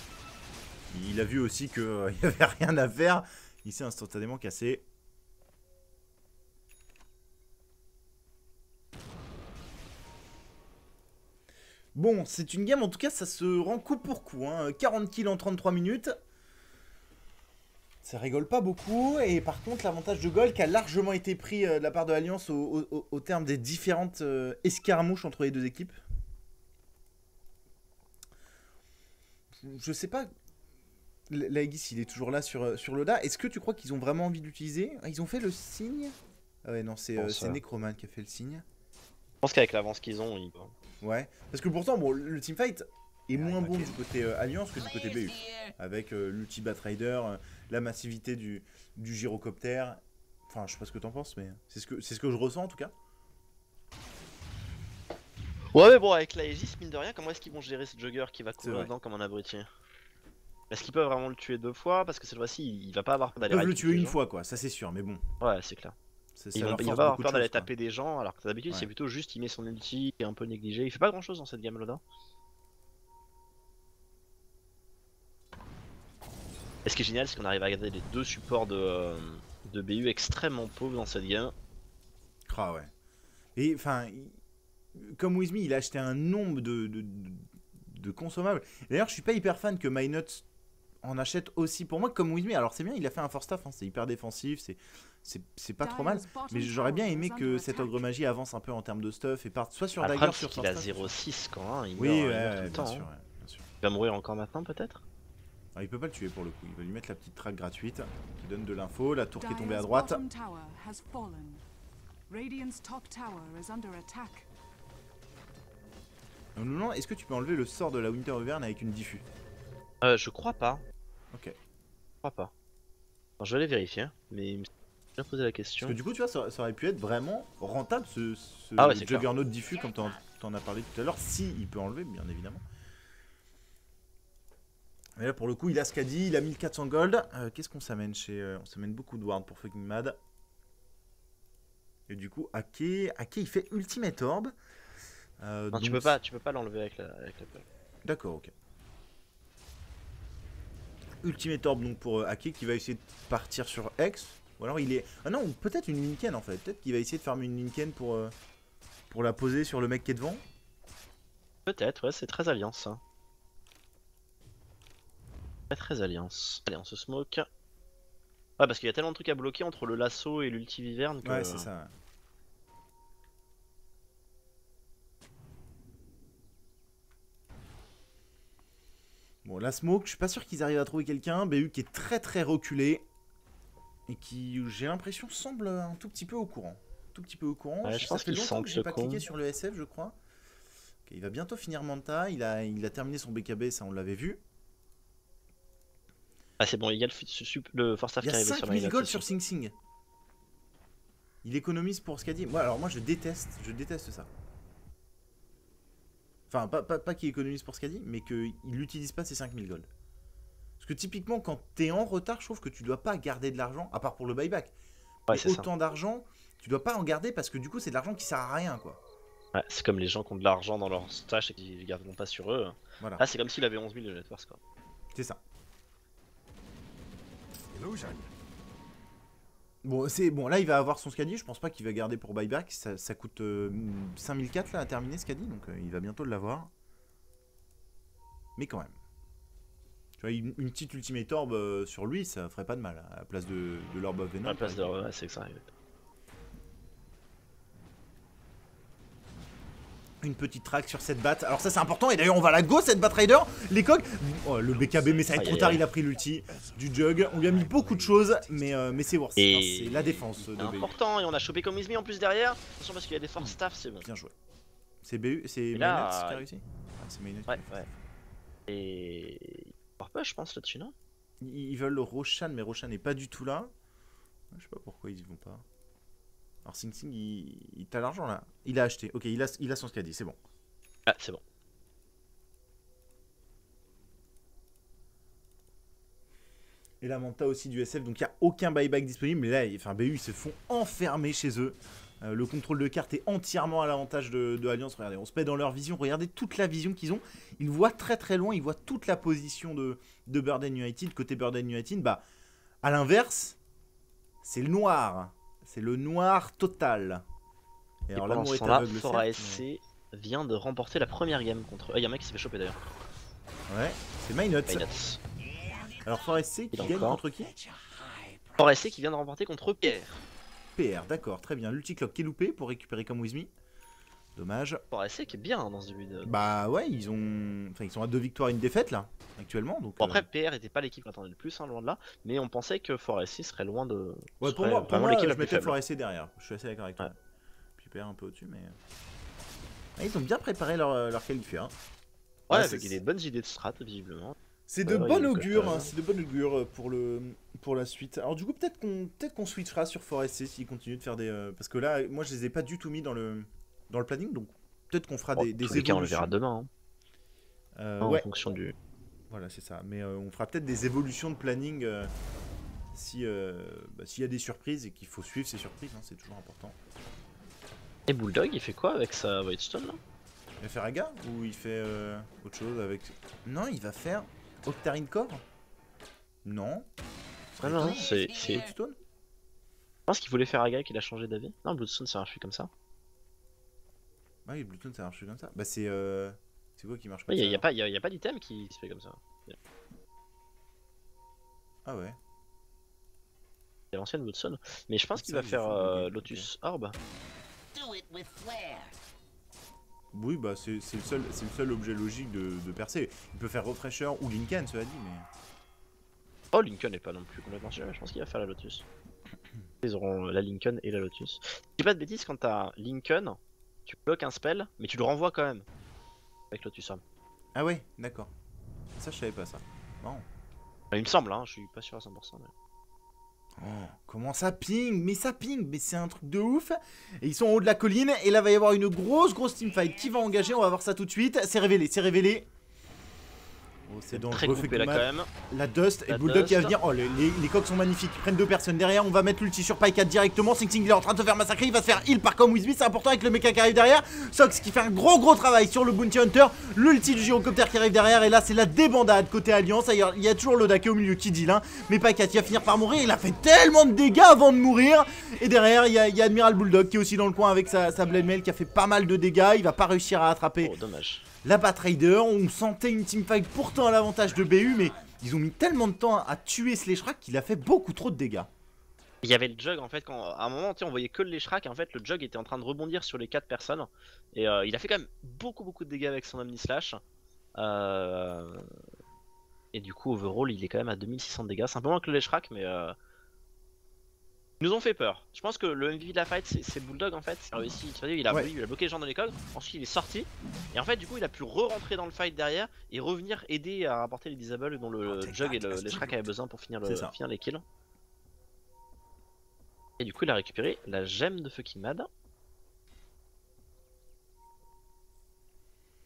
Il a vu aussi qu'il n'y avait rien à faire. Il s'est instantanément cassé. Bon, c'est une game, en tout cas, ça se rend coup pour coup. Hein. 40 kills en 33 minutes. Ça rigole pas beaucoup. Et par contre, l'avantage de Gold qui a largement été pris de la part de l'Alliance au terme des différentes escarmouches entre les deux équipes. Je sais pas... Laegis il est toujours là sur Loda. Est-ce que tu crois qu'ils ont vraiment envie d'utiliser? Ils ont fait le signe? Ah ouais non c'est Necroman qui a fait le signe. Je pense qu'avec l'avance qu'ils ont, ils... Ouais. Parce que pourtant bon le teamfight est moins bon du côté Alliance que du côté BU. Avec l'ulti Batrider, la massivité du gyrocoptère. Enfin je sais pas ce que t'en penses mais c'est ce que je ressens en tout cas. Ouais mais bon avec l'Aegis mine de rien comment est-ce qu'ils vont gérer ce Jugger qui va courir dedans comme un abruti? Est-ce qu'ils peuvent vraiment le tuer 2 fois? Parce que cette fois-ci, il va pas avoir peur d'aller. Ils peuvent le tuer une fois, quoi, ça c'est sûr, mais bon. Ouais, c'est clair. Il va pas avoir peur d'aller taper des gens, alors que d'habitude, c'est plutôt juste il met son ulti, qui est un peu négligé. Il fait pas grand chose dans cette game là. Et ce qui est génial, c'est qu'on arrive à garder les deux supports de BU extrêmement pauvres dans cette game. Ah ouais. Et enfin, comme With Me, il a acheté un nombre de consommables. D'ailleurs, je suis pas hyper fan que MyNuts en achète aussi pour moi comme With Me. Alors c'est bien, il a fait un force staff, hein, c'est hyper défensif, c'est pas trop mal. Mais j'aurais bien aimé que cet ogre magie avance un peu en termes de stuff et parte soit sur Dagger, sur il a 0,6 quand hein, il oui, meurt tout le temps. Sûr, bien sûr. Il va mourir encore maintenant peut-être? Il peut pas le tuer pour le coup, il va lui mettre la petite track gratuite qui donne de l'info, la tour qui est tombée à droite. Non, est-ce que tu peux enlever le sort de la Winter Wyvern avec une diffus? Je crois pas. Ok. Je crois pas. Alors, je vais aller vérifier, mais il me déjà posé la question. Parce que du coup, tu vois, ça aurait pu être vraiment rentable ce Juggernaut diffus, comme t'en as parlé tout à l'heure, si il peut enlever, bien évidemment. Mais là, pour le coup, il a ce qu'a dit, il a 1400 gold. Qu'est-ce qu'on s'amène on s'amène beaucoup de ward pour fucking mad. Et du coup, Ake, il fait Ultimate Orb. Non, donc... tu peux pas l'enlever avec la pelle. D'accord, ok. Ultimate Orb donc pour Ake qui va essayer de partir sur X. Ou alors il est... Ah non, peut-être une Linken en fait. Peut-être qu'il va essayer de farmer une Linken pour la poser sur le mec qui est devant. Peut-être, ouais, c'est très alliance ça. Très alliance. Allez, on se smoke. Ouais, parce qu'il y a tellement de trucs à bloquer entre le lasso et l'ulti Wyvern que... Ouais, c'est ça. Bon, la smoke, je suis pas sûr qu'ils arrivent à trouver quelqu'un. BU qui est très très reculé. Et qui, j'ai l'impression, semble un tout petit peu au courant. Ouais, je pense qu'il longtemps que j'ai pas con. cliqué sur le SF, je crois. Okay, il va bientôt finir Manta. Il a terminé son BKB, ça on l'avait vu. Ah, c'est bon, il y a le force staff qui arrive sur la 5000 gold sur Sing Sing. Il économise pour ce qu'a dit. Alors moi je déteste ça. Enfin, pas qu'il économise pour ce qu'a dit, mais qu'il n'utilise pas ses 5000 gold. Parce que typiquement, quand t'es en retard, je trouve que tu dois pas garder de l'argent, à part pour le buyback. Ouais, c'est autant d'argent, tu dois pas en garder parce que du coup c'est de l'argent qui sert à rien quoi. Ouais, c'est comme les gens qui ont de l'argent dans leur stash et qui ne garderont pas sur eux. Voilà. Ah, c'est comme s'il avait 11 000 de net worth quoi. C'est ça. Bon, bon, là il va avoir son Scadi, je pense pas qu'il va garder pour buyback, ça coûte 5004 là à terminer Scadi, donc il va bientôt l'avoir. Mais quand même. Tu vois, une petite Ultimate Orb sur lui, ça ferait pas de mal, à la place de l'Orb of Venom. À la place de ouais, c'est que ça arrive. Une petite track sur cette batte. Alors ça c'est important et d'ailleurs on va la go cette Bat Rider. Les coques. Oh, le BKB mais ça va être trop tard, il a pris l'ulti du Jug. On lui a mis beaucoup de choses mais c'est worth it. Hein, c'est la défense de BU. Important et on a chopé comme Izmi en plus derrière. Attention parce qu'il y a des force staff, c'est bon. Bien joué. C'est BU, c'est là, Mainnet qui a réussi. Ah, c'est Mainnet. Ouais. Et... Par pas je pense là-dessus non. Ils veulent le Roshan mais Roshan n'est pas du tout là. Je sais pas pourquoi ils y vont pas. Alors Sing Sing, il t'a l'argent là. Il a acheté. Ok, il a son Scadi, c'est bon. Ah, c'est bon. Et la Manta aussi du SF, donc il n'y a aucun buyback disponible. Mais là, enfin, BU, ils se font enfermer chez eux. Le contrôle de carte est entièrement à l'avantage de Alliance. Regardez, on se met dans leur vision. Regardez toute la vision qu'ils ont. Ils voient très très loin. Ils voient toute la position de Burden United. Côté Burden United, bah, à l'inverse, c'est le noir. C'est le noir total. Et alors là, Fora SC vient de remporter la première game contre. Ah, il y a un mec qui s'est fait choper d'ailleurs. Ouais, c'est Mainnet. Alors Fora SC qui gagne contre qui? Fora SC qui vient de remporter contre Pierre. PR, d'accord, très bien. L'ulticlock qui est loupé pour récupérer comme With Me. Dommage. Fora SC qui est bien dans ce début de. Bah ouais, ils sont à 2 victoires et une défaite là, actuellement. Donc, bon, après, PR était pas l'équipe qu'on attendait le plus, hein, loin de là. Mais on pensait que Fora SC serait loin de. Ouais, pour moi je mettais Fora SC derrière. Je suis assez d'accord avec toi. Ouais. Puis PR un peu au-dessus, mais. Ah, ils ont bien préparé leur qualifié. Hein. Ouais, avec des bonnes idées de strat, visiblement. C'est de bon augure, hein, c'est de bon augure pour la suite. Alors du coup, peut-être qu'on switchera sur Fora SC s'ils continuent de faire des. Parce que là, moi, je les ai pas du tout mis dans le planning, donc peut-être qu'on fera des évolutions. On le verra demain. Hein. Ouais. En fonction du. Voilà, c'est ça. Mais on fera peut-être des évolutions de planning s'il y a des surprises et qu'il faut suivre ces surprises, hein, c'est toujours important. Et Bulldog, il fait quoi avec sa Whitestone là? Il va faire Aga ou il fait autre chose avec. Non, il va faire Octarine Core. Non. Ah non, c'est. Bloodstone. Je pense qu'il voulait faire Aga et qu'il a changé d'avis. Non, Bloodstone ça marche comme ça. Ah oui, Bloodstone ça marche comme ça. Bah c'est quoi qui marche comme ça? Il y a pas d'item qui se fait comme ça. Ah ouais. C'est l'ancienne Bloodstone. Mais je pense qu'il va faire Lotus Orb. Oui, bah c'est le seul objet logique de percer. Il peut faire Refresher ou Lincoln, cela dit, mais. Oh, Lincoln n'est pas non plus complètement sûr, mais je pense qu'il va faire la Lotus. Ils auront la Lincoln et la Lotus. Je dis pas de bêtises, quand t'as Lincoln, tu bloques un spell, mais tu le renvoies quand même. Avec Lotus Orb. Ah ouais, d'accord. Ça, je savais pas ça. Non. Il me semble, hein, je suis pas sûr à 100%. Mais... Oh, comment ça ping? Mais ça ping, mais c'est un truc de ouf. Et ils sont en haut de la colline et là va y avoir une grosse teamfight. Qui va engager? On va voir ça tout de suite. C'est révélé. Oh, c'est dangereux, très là quand même. La Dust et Bulldog qui va venir. Oh, les coques sont magnifiques. Ils prennent 2 personnes derrière. On va mettre l'ulti sur Pycat directement. Sing Sing il est en train de se faire massacrer. Il va se faire heal par comme With Me. C'est important avec le mecha qui arrive derrière. Sox qui fait un gros travail sur le Bounty Hunter. L'ulti du gyrocoptère qui arrive derrière. Et là, c'est la débandade côté Alliance. Il y a toujours Loda qui est au milieu qui deal. Hein. Mais Pycat il va finir par mourir. Il a fait tellement de dégâts avant de mourir. Et derrière, il y a Admiral Bulldog qui est aussi dans le coin avec sa Blade Mail qui a fait pas mal de dégâts. Il va pas réussir à attraper. Oh, dommage. La Bat Raider, on sentait une teamfight pourtant à l'avantage de BU, mais ils ont mis tellement de temps à tuer Sleshrak qu'il a fait beaucoup trop de dégâts. Il y avait le Jug en fait, quand à un moment on voyait que le Leshrak, en fait le Jug était en train de rebondir sur les 4 personnes. Et il a fait quand même beaucoup de dégâts avec son Omni Slash. Et du coup overall il est quand même à 2600 de dégâts, c'est un peu moins que le Leshrak mais... Ils nous ont fait peur. Je pense que le MVP de la fight c'est Bulldog en fait. Il a réussi, il a bloqué les gens dans les codes. Ensuite il est sorti. Et en fait du coup il a pu re-rentrer dans le fight derrière et revenir aider à rapporter les disables dont le Jug et le Leshrak avaient besoin pour finir les kills. Et du coup il a récupéré la gemme de Fucking Mad.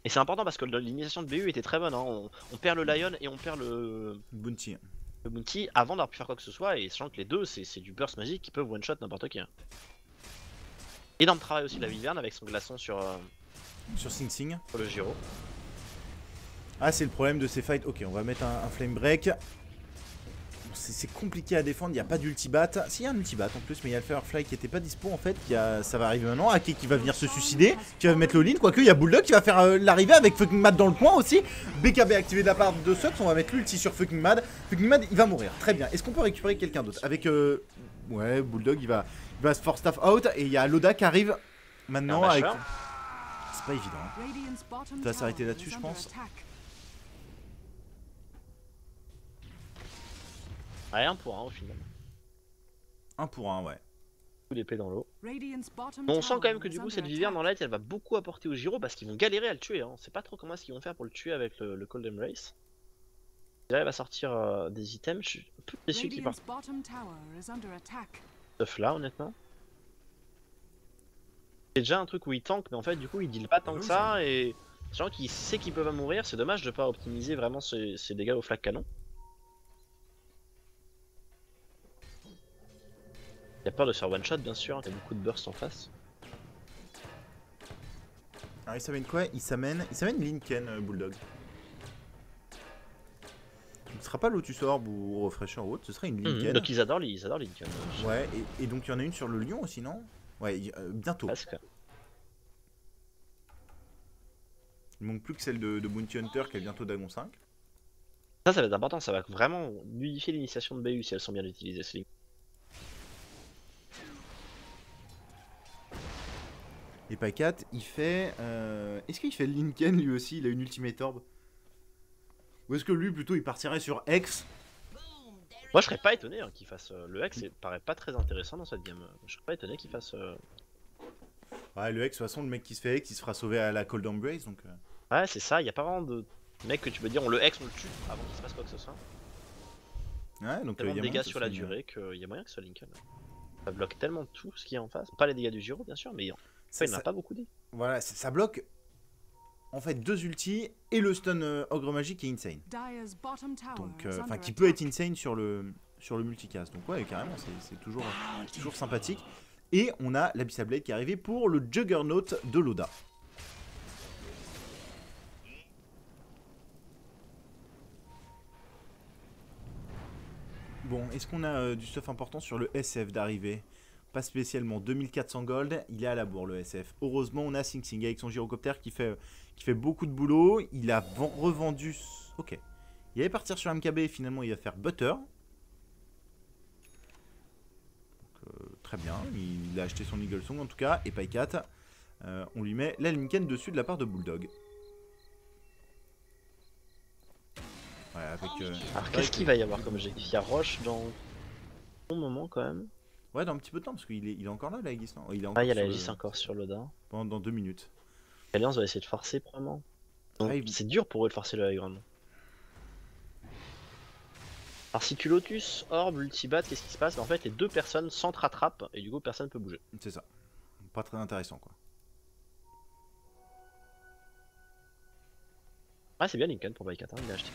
Et c'est important parce que l'initiation de BU était très bonne. Hein. On perd le Lion et on perd le Bounty. Le Bounty avant d'avoir pu faire quoi que ce soit, et sachant que les deux c'est du burst magique qui peuvent one shot n'importe qui. Énorme travail aussi de la Wyvern avec son glaçon sur Sing Sing. le Giro. Ah, c'est le problème de ces fights. Ok, on va mettre un flame break. C'est compliqué à défendre, il n'y a pas d'ultibat. Si, il y a un ultibat en plus, mais il y a le Firefly qui était pas dispo en fait. Ça va arriver maintenant. Ake qui va venir se suicider, qui va mettre l'all-in. Quoique, il y a Bulldog qui va faire l'arrivée avec Fucking Mad dans le coin aussi. BKB activé de la part de Sox. On va mettre l'ulti sur Fucking Mad. Fucking Mad, il va mourir. Très bien. Est-ce qu'on peut récupérer quelqu'un d'autre avec. Ouais, Bulldog, il va se force staff out. Et il y a Loda qui arrive maintenant avec. C'est pas évident. Hein. Ça va s'arrêter là-dessus, je pense. Ouais, 1 pour 1 au final. 1 pour 1, ouais. L'épée dans l'eau. Bon, on sent quand même que du coup cette Wyvern en light elle va beaucoup apporter au Giro parce qu'ils vont galérer à le tuer. Hein. On sait pas trop comment est-ce qu'ils vont faire pour le tuer avec le Cold Embrace. Là il va sortir des items, je suis un peu déçu qu'il parte stuff là honnêtement. C'est déjà un truc où il tank mais en fait du coup il deal pas tant que ça et les gens qui savent qu'ils peuvent mourir, c'est dommage de pas optimiser vraiment ses dégâts au flag canon. Il a peur de se faire one shot bien sûr, il y a beaucoup de burst en face. Alors il s'amène quoi? Il s'amène Linken Bulldog. Ce ne sera pas Lotus Orb ou Refresher ou autre, ce sera une Linken. Donc ils adorent Linken. Ouais, et donc il y en a une sur le lion aussi, non? Ouais, bientôt. Presque. Il manque plus que celle de Bounty Hunter qui est bientôt Dagon 5. Ça va être important, ça va vraiment modifier l'initiation de BU si elles sont bien utilisées ces lignes. Et Pacat, il fait. Est-ce qu'il fait Linken lui aussi? Il a une Ultimate Orb? Ou est-ce que lui plutôt il partirait sur X? Moi je serais pas étonné qu'il fasse le X, ça paraît pas très intéressant dans cette game. Je serais pas étonné qu'il fasse. Ouais, le X, de toute façon, le mec qui se fait X, il se fera sauver à la Cold Embrace donc. Ouais, c'est ça, y a pas vraiment de mec que tu peux dire on le X, on le tue avant qu'il se passe quoi que ce soit. Ouais, donc Tellement de dégâts sur la durée qu'il y a moyen que ce soit Linken. Ça bloque tellement tout ce qui est en face. Pas les dégâts du Giro bien sûr, mais il n'a pas beaucoup dit. Voilà, ça bloque en fait 2 ultis et le stun ogre magique est insane. Donc, enfin, qui peut être insane sur le multicast. Donc ouais, carrément, c'est toujours sympathique. Et on a l'Abyssal Blade qui est arrivé pour le Juggernaut de Loda. Bon, est-ce qu'on a du stuff important sur le SF d'arrivée? Pas spécialement, 2400 gold, il est à la bourre le SF. Heureusement, on a Sing Sing avec son gyrocoptère qui fait beaucoup de boulot. Il a revendu... Ok. Il allait partir sur MKB et finalement il va faire Butter. Donc, très bien, il a acheté son Eagle Song en tout cas. Et Paikat, on lui met la Linken dessus de la part de Bulldog. Ouais, avec... Alors qu'est-ce qu'il va y avoir comme jet? Il y a Roche dans... bon moment quand même. Ouais, dans un petit peu de temps, parce qu'il est encore là, la Aegis, non? Il y a la Aegis encore sur Loda. Pendant 2 minutes. Alliance va essayer de forcer, probablement. C'est dur pour eux de forcer le high ground. Alors si tu Lotus, Orb, Ultibat, qu'est-ce qui se passe? En fait, les 2 personnes s'entre-attrapent, et du coup, personne ne peut bouger. C'est ça. Pas très intéressant, quoi. Ouais, c'est bien Linken pour Paikat, il l'a acheté.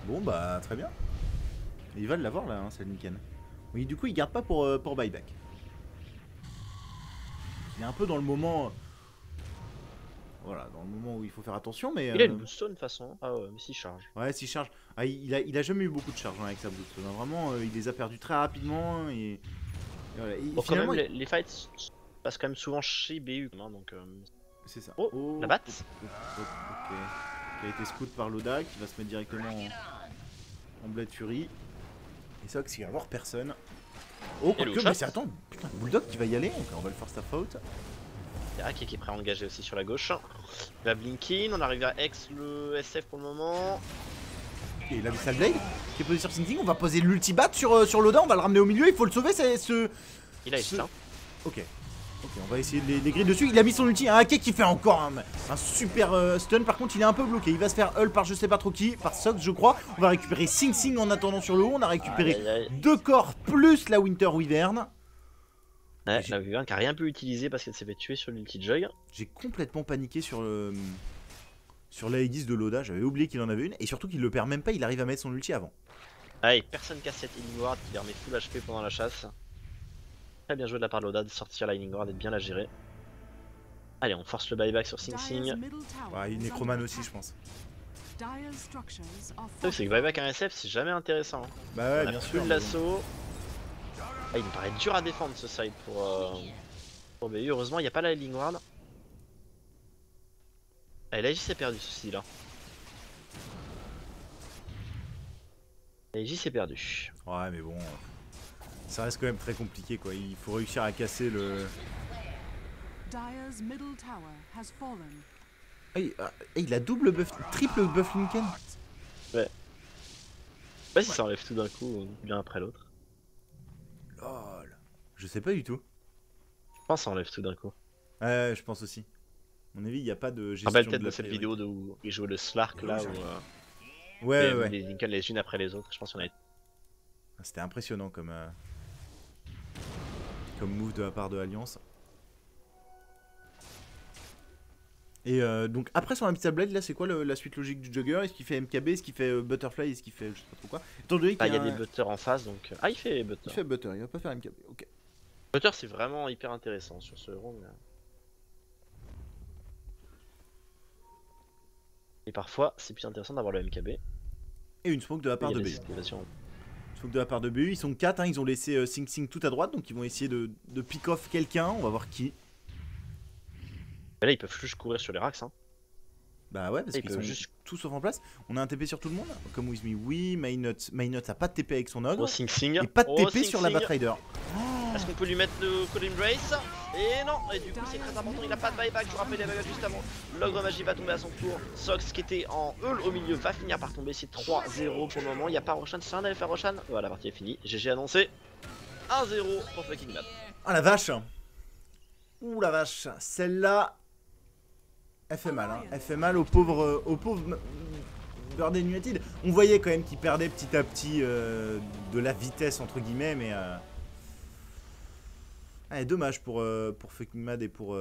Bon bah très bien. Ils veulent l'avoir là, hein, c'est Linken. Oui, du coup il garde pas pour buyback. Il est un peu dans le moment... Voilà, dans le moment où il faut faire attention, mais... Il a une boostone de toute façon. Ah ouais, mais s'il charge. Ouais, s'il charge. Ah, il a jamais eu beaucoup de charge hein, avec sa boostone. Hein. Vraiment, il les a perdus très rapidement et... voilà. Bon, finalement, quand même, les fights passent quand même souvent chez BU, hein, donc... C'est ça. Oh, la batte. Ok. Qui a été scout par Loda, qui va se mettre directement en Blade Fury. Et ça, qu'il va y avoir personne. Oh, quoique, mais c'est attends, putain, Bulldog qui va y aller, donc on va le force staff out. Il y a Ake qui est prêt à engager aussi sur la gauche. Il va Blinkin, on arrive à X le SF pour le moment. Et l'Abyssal Blade qui est posé sur Sing Sing, on va poser l'ultibat sur Loda, on va le ramener au milieu, il faut le sauver, c'est ce... Il a X, hein. Ok. Ok, on va essayer de les griller dessus. Il a mis son ulti. Un Ake qui fait encore un super stun. Par contre, il est un peu bloqué. Il va se faire hull par je sais pas trop qui. Par Sox, je crois. On va récupérer Sing Sing en attendant sur le haut. On a récupéré 2 corps plus la Winter Wyvern. Ouais, la Wyvern qui a rien pu utiliser parce qu'elle s'est fait tuer sur l'ulti de Joy. J'ai complètement paniqué sur la Aegis de Loda. J'avais oublié qu'il en avait une. Et surtout qu'il le perd même pas. Il arrive à mettre son ulti avant. Allez, personne casse cette Healing Ward qui les remet full HP pendant la chasse. Très bien joué de la part de Loda de sortir la Healing Ward et de bien la gérer. Allez, on force le buyback sur Sing Sing. Ouais, une Necroman aussi, je pense. Le truc, c'est que buyback un SF, c'est jamais intéressant. Bah ouais, On a bien plus sûr. de l'assaut. Ah, il me paraît dur à défendre ce side pour BU. Heureusement, il n'y a pas la Healing Ward. Allez, la J s'est perdu ceci là. La J s'est perdu. Ouais, mais bon. Ça reste quand même très compliqué, quoi. Il faut réussir à casser le. Dire's middle tower has fallen. Il a double buff, triple buff Lincoln. Ouais. Je sais pas si ça enlève tout d'un coup, l'un après l'autre. Lol. Je sais pas du tout. Je pense que ça enlève tout d'un coup. Ouais, je pense aussi. À mon avis, il n'y a pas de Je me gestion rappelle peut-être de de la cette priorité. vidéo où il jouait le Slark là où Ouais, ouais. les Lincoln les unes après les autres. Je pense qu'on a été. C'était impressionnant comme move de la part de Alliance. Et donc après son Abyssal Blade, là c'est quoi la suite logique du Jugger? Est-ce qu'il fait MKB? Est-ce qu'il fait Butterfly? Est-ce qu'il fait je sais pas trop quoi? Étant donné Ah, qu'il il y a des butters en face donc. Ah, il fait butter. il fait Butter, il va pas faire MKB, ok. Butter, c'est vraiment hyper intéressant sur ce round. Et parfois, c'est plus intéressant d'avoir le MKB. Et une smoke de la part Il y de a des BU. situations. Smoke de la part de BU, ils sont 4, hein, ils ont laissé Sing Sing tout à droite, donc ils vont essayer de pick off quelqu'un, on va voir qui. Mais là, ils peuvent juste courir sur les racks. Hein. Bah ouais, parce Ils qu'ils peuvent sont juste. tous sauf en place. On a un TP sur tout le monde, comme With Me, oui, Mainnuts a pas de TP avec son ogre. Oh, Sing Sing. Et pas de Oh, TP Sing sur la Sing. Batrider. Est-ce qu'on peut lui mettre le Call Embrace? Et non, et du coup c'est très important, il a pas de buyback, je vous rappelle les bugs juste avant. L'ogre magie va tomber à son tour. Sox qui était en Eul au milieu va finir par tomber, c'est 3-0 pour le moment. Il n'y a pas Roshan, c'est rien d'aller faire Roshan. Voilà, la partie est finie. GG annoncé 1-0 pour Fucking Mad. Ah la vache. Ouh la vache, celle-là, elle fait mal, hein. Elle fait mal au pauvre Burden United. On voyait quand même qu'il perdait petit à petit de la vitesse entre guillemets, mais ouais, dommage pour Fucking Mad et pour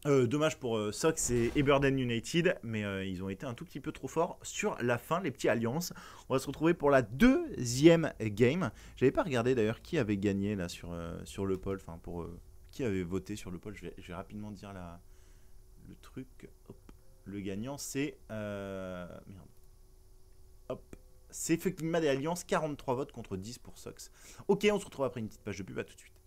dommage pour Sox et Burden United, mais ils ont été un tout petit peu trop forts sur la fin, les petits alliances. On va se retrouver pour la deuxième game. J'avais pas regardé d'ailleurs qui avait gagné là sur le poll, enfin pour qui avait voté sur le poll. Je vais rapidement dire le truc. Hop. Le gagnant c'est merde. Hop. C'est Fucking Mad et Alliance, 43 votes contre 10 pour Sox. Ok, on se retrouve après une petite page de pub, à tout de suite.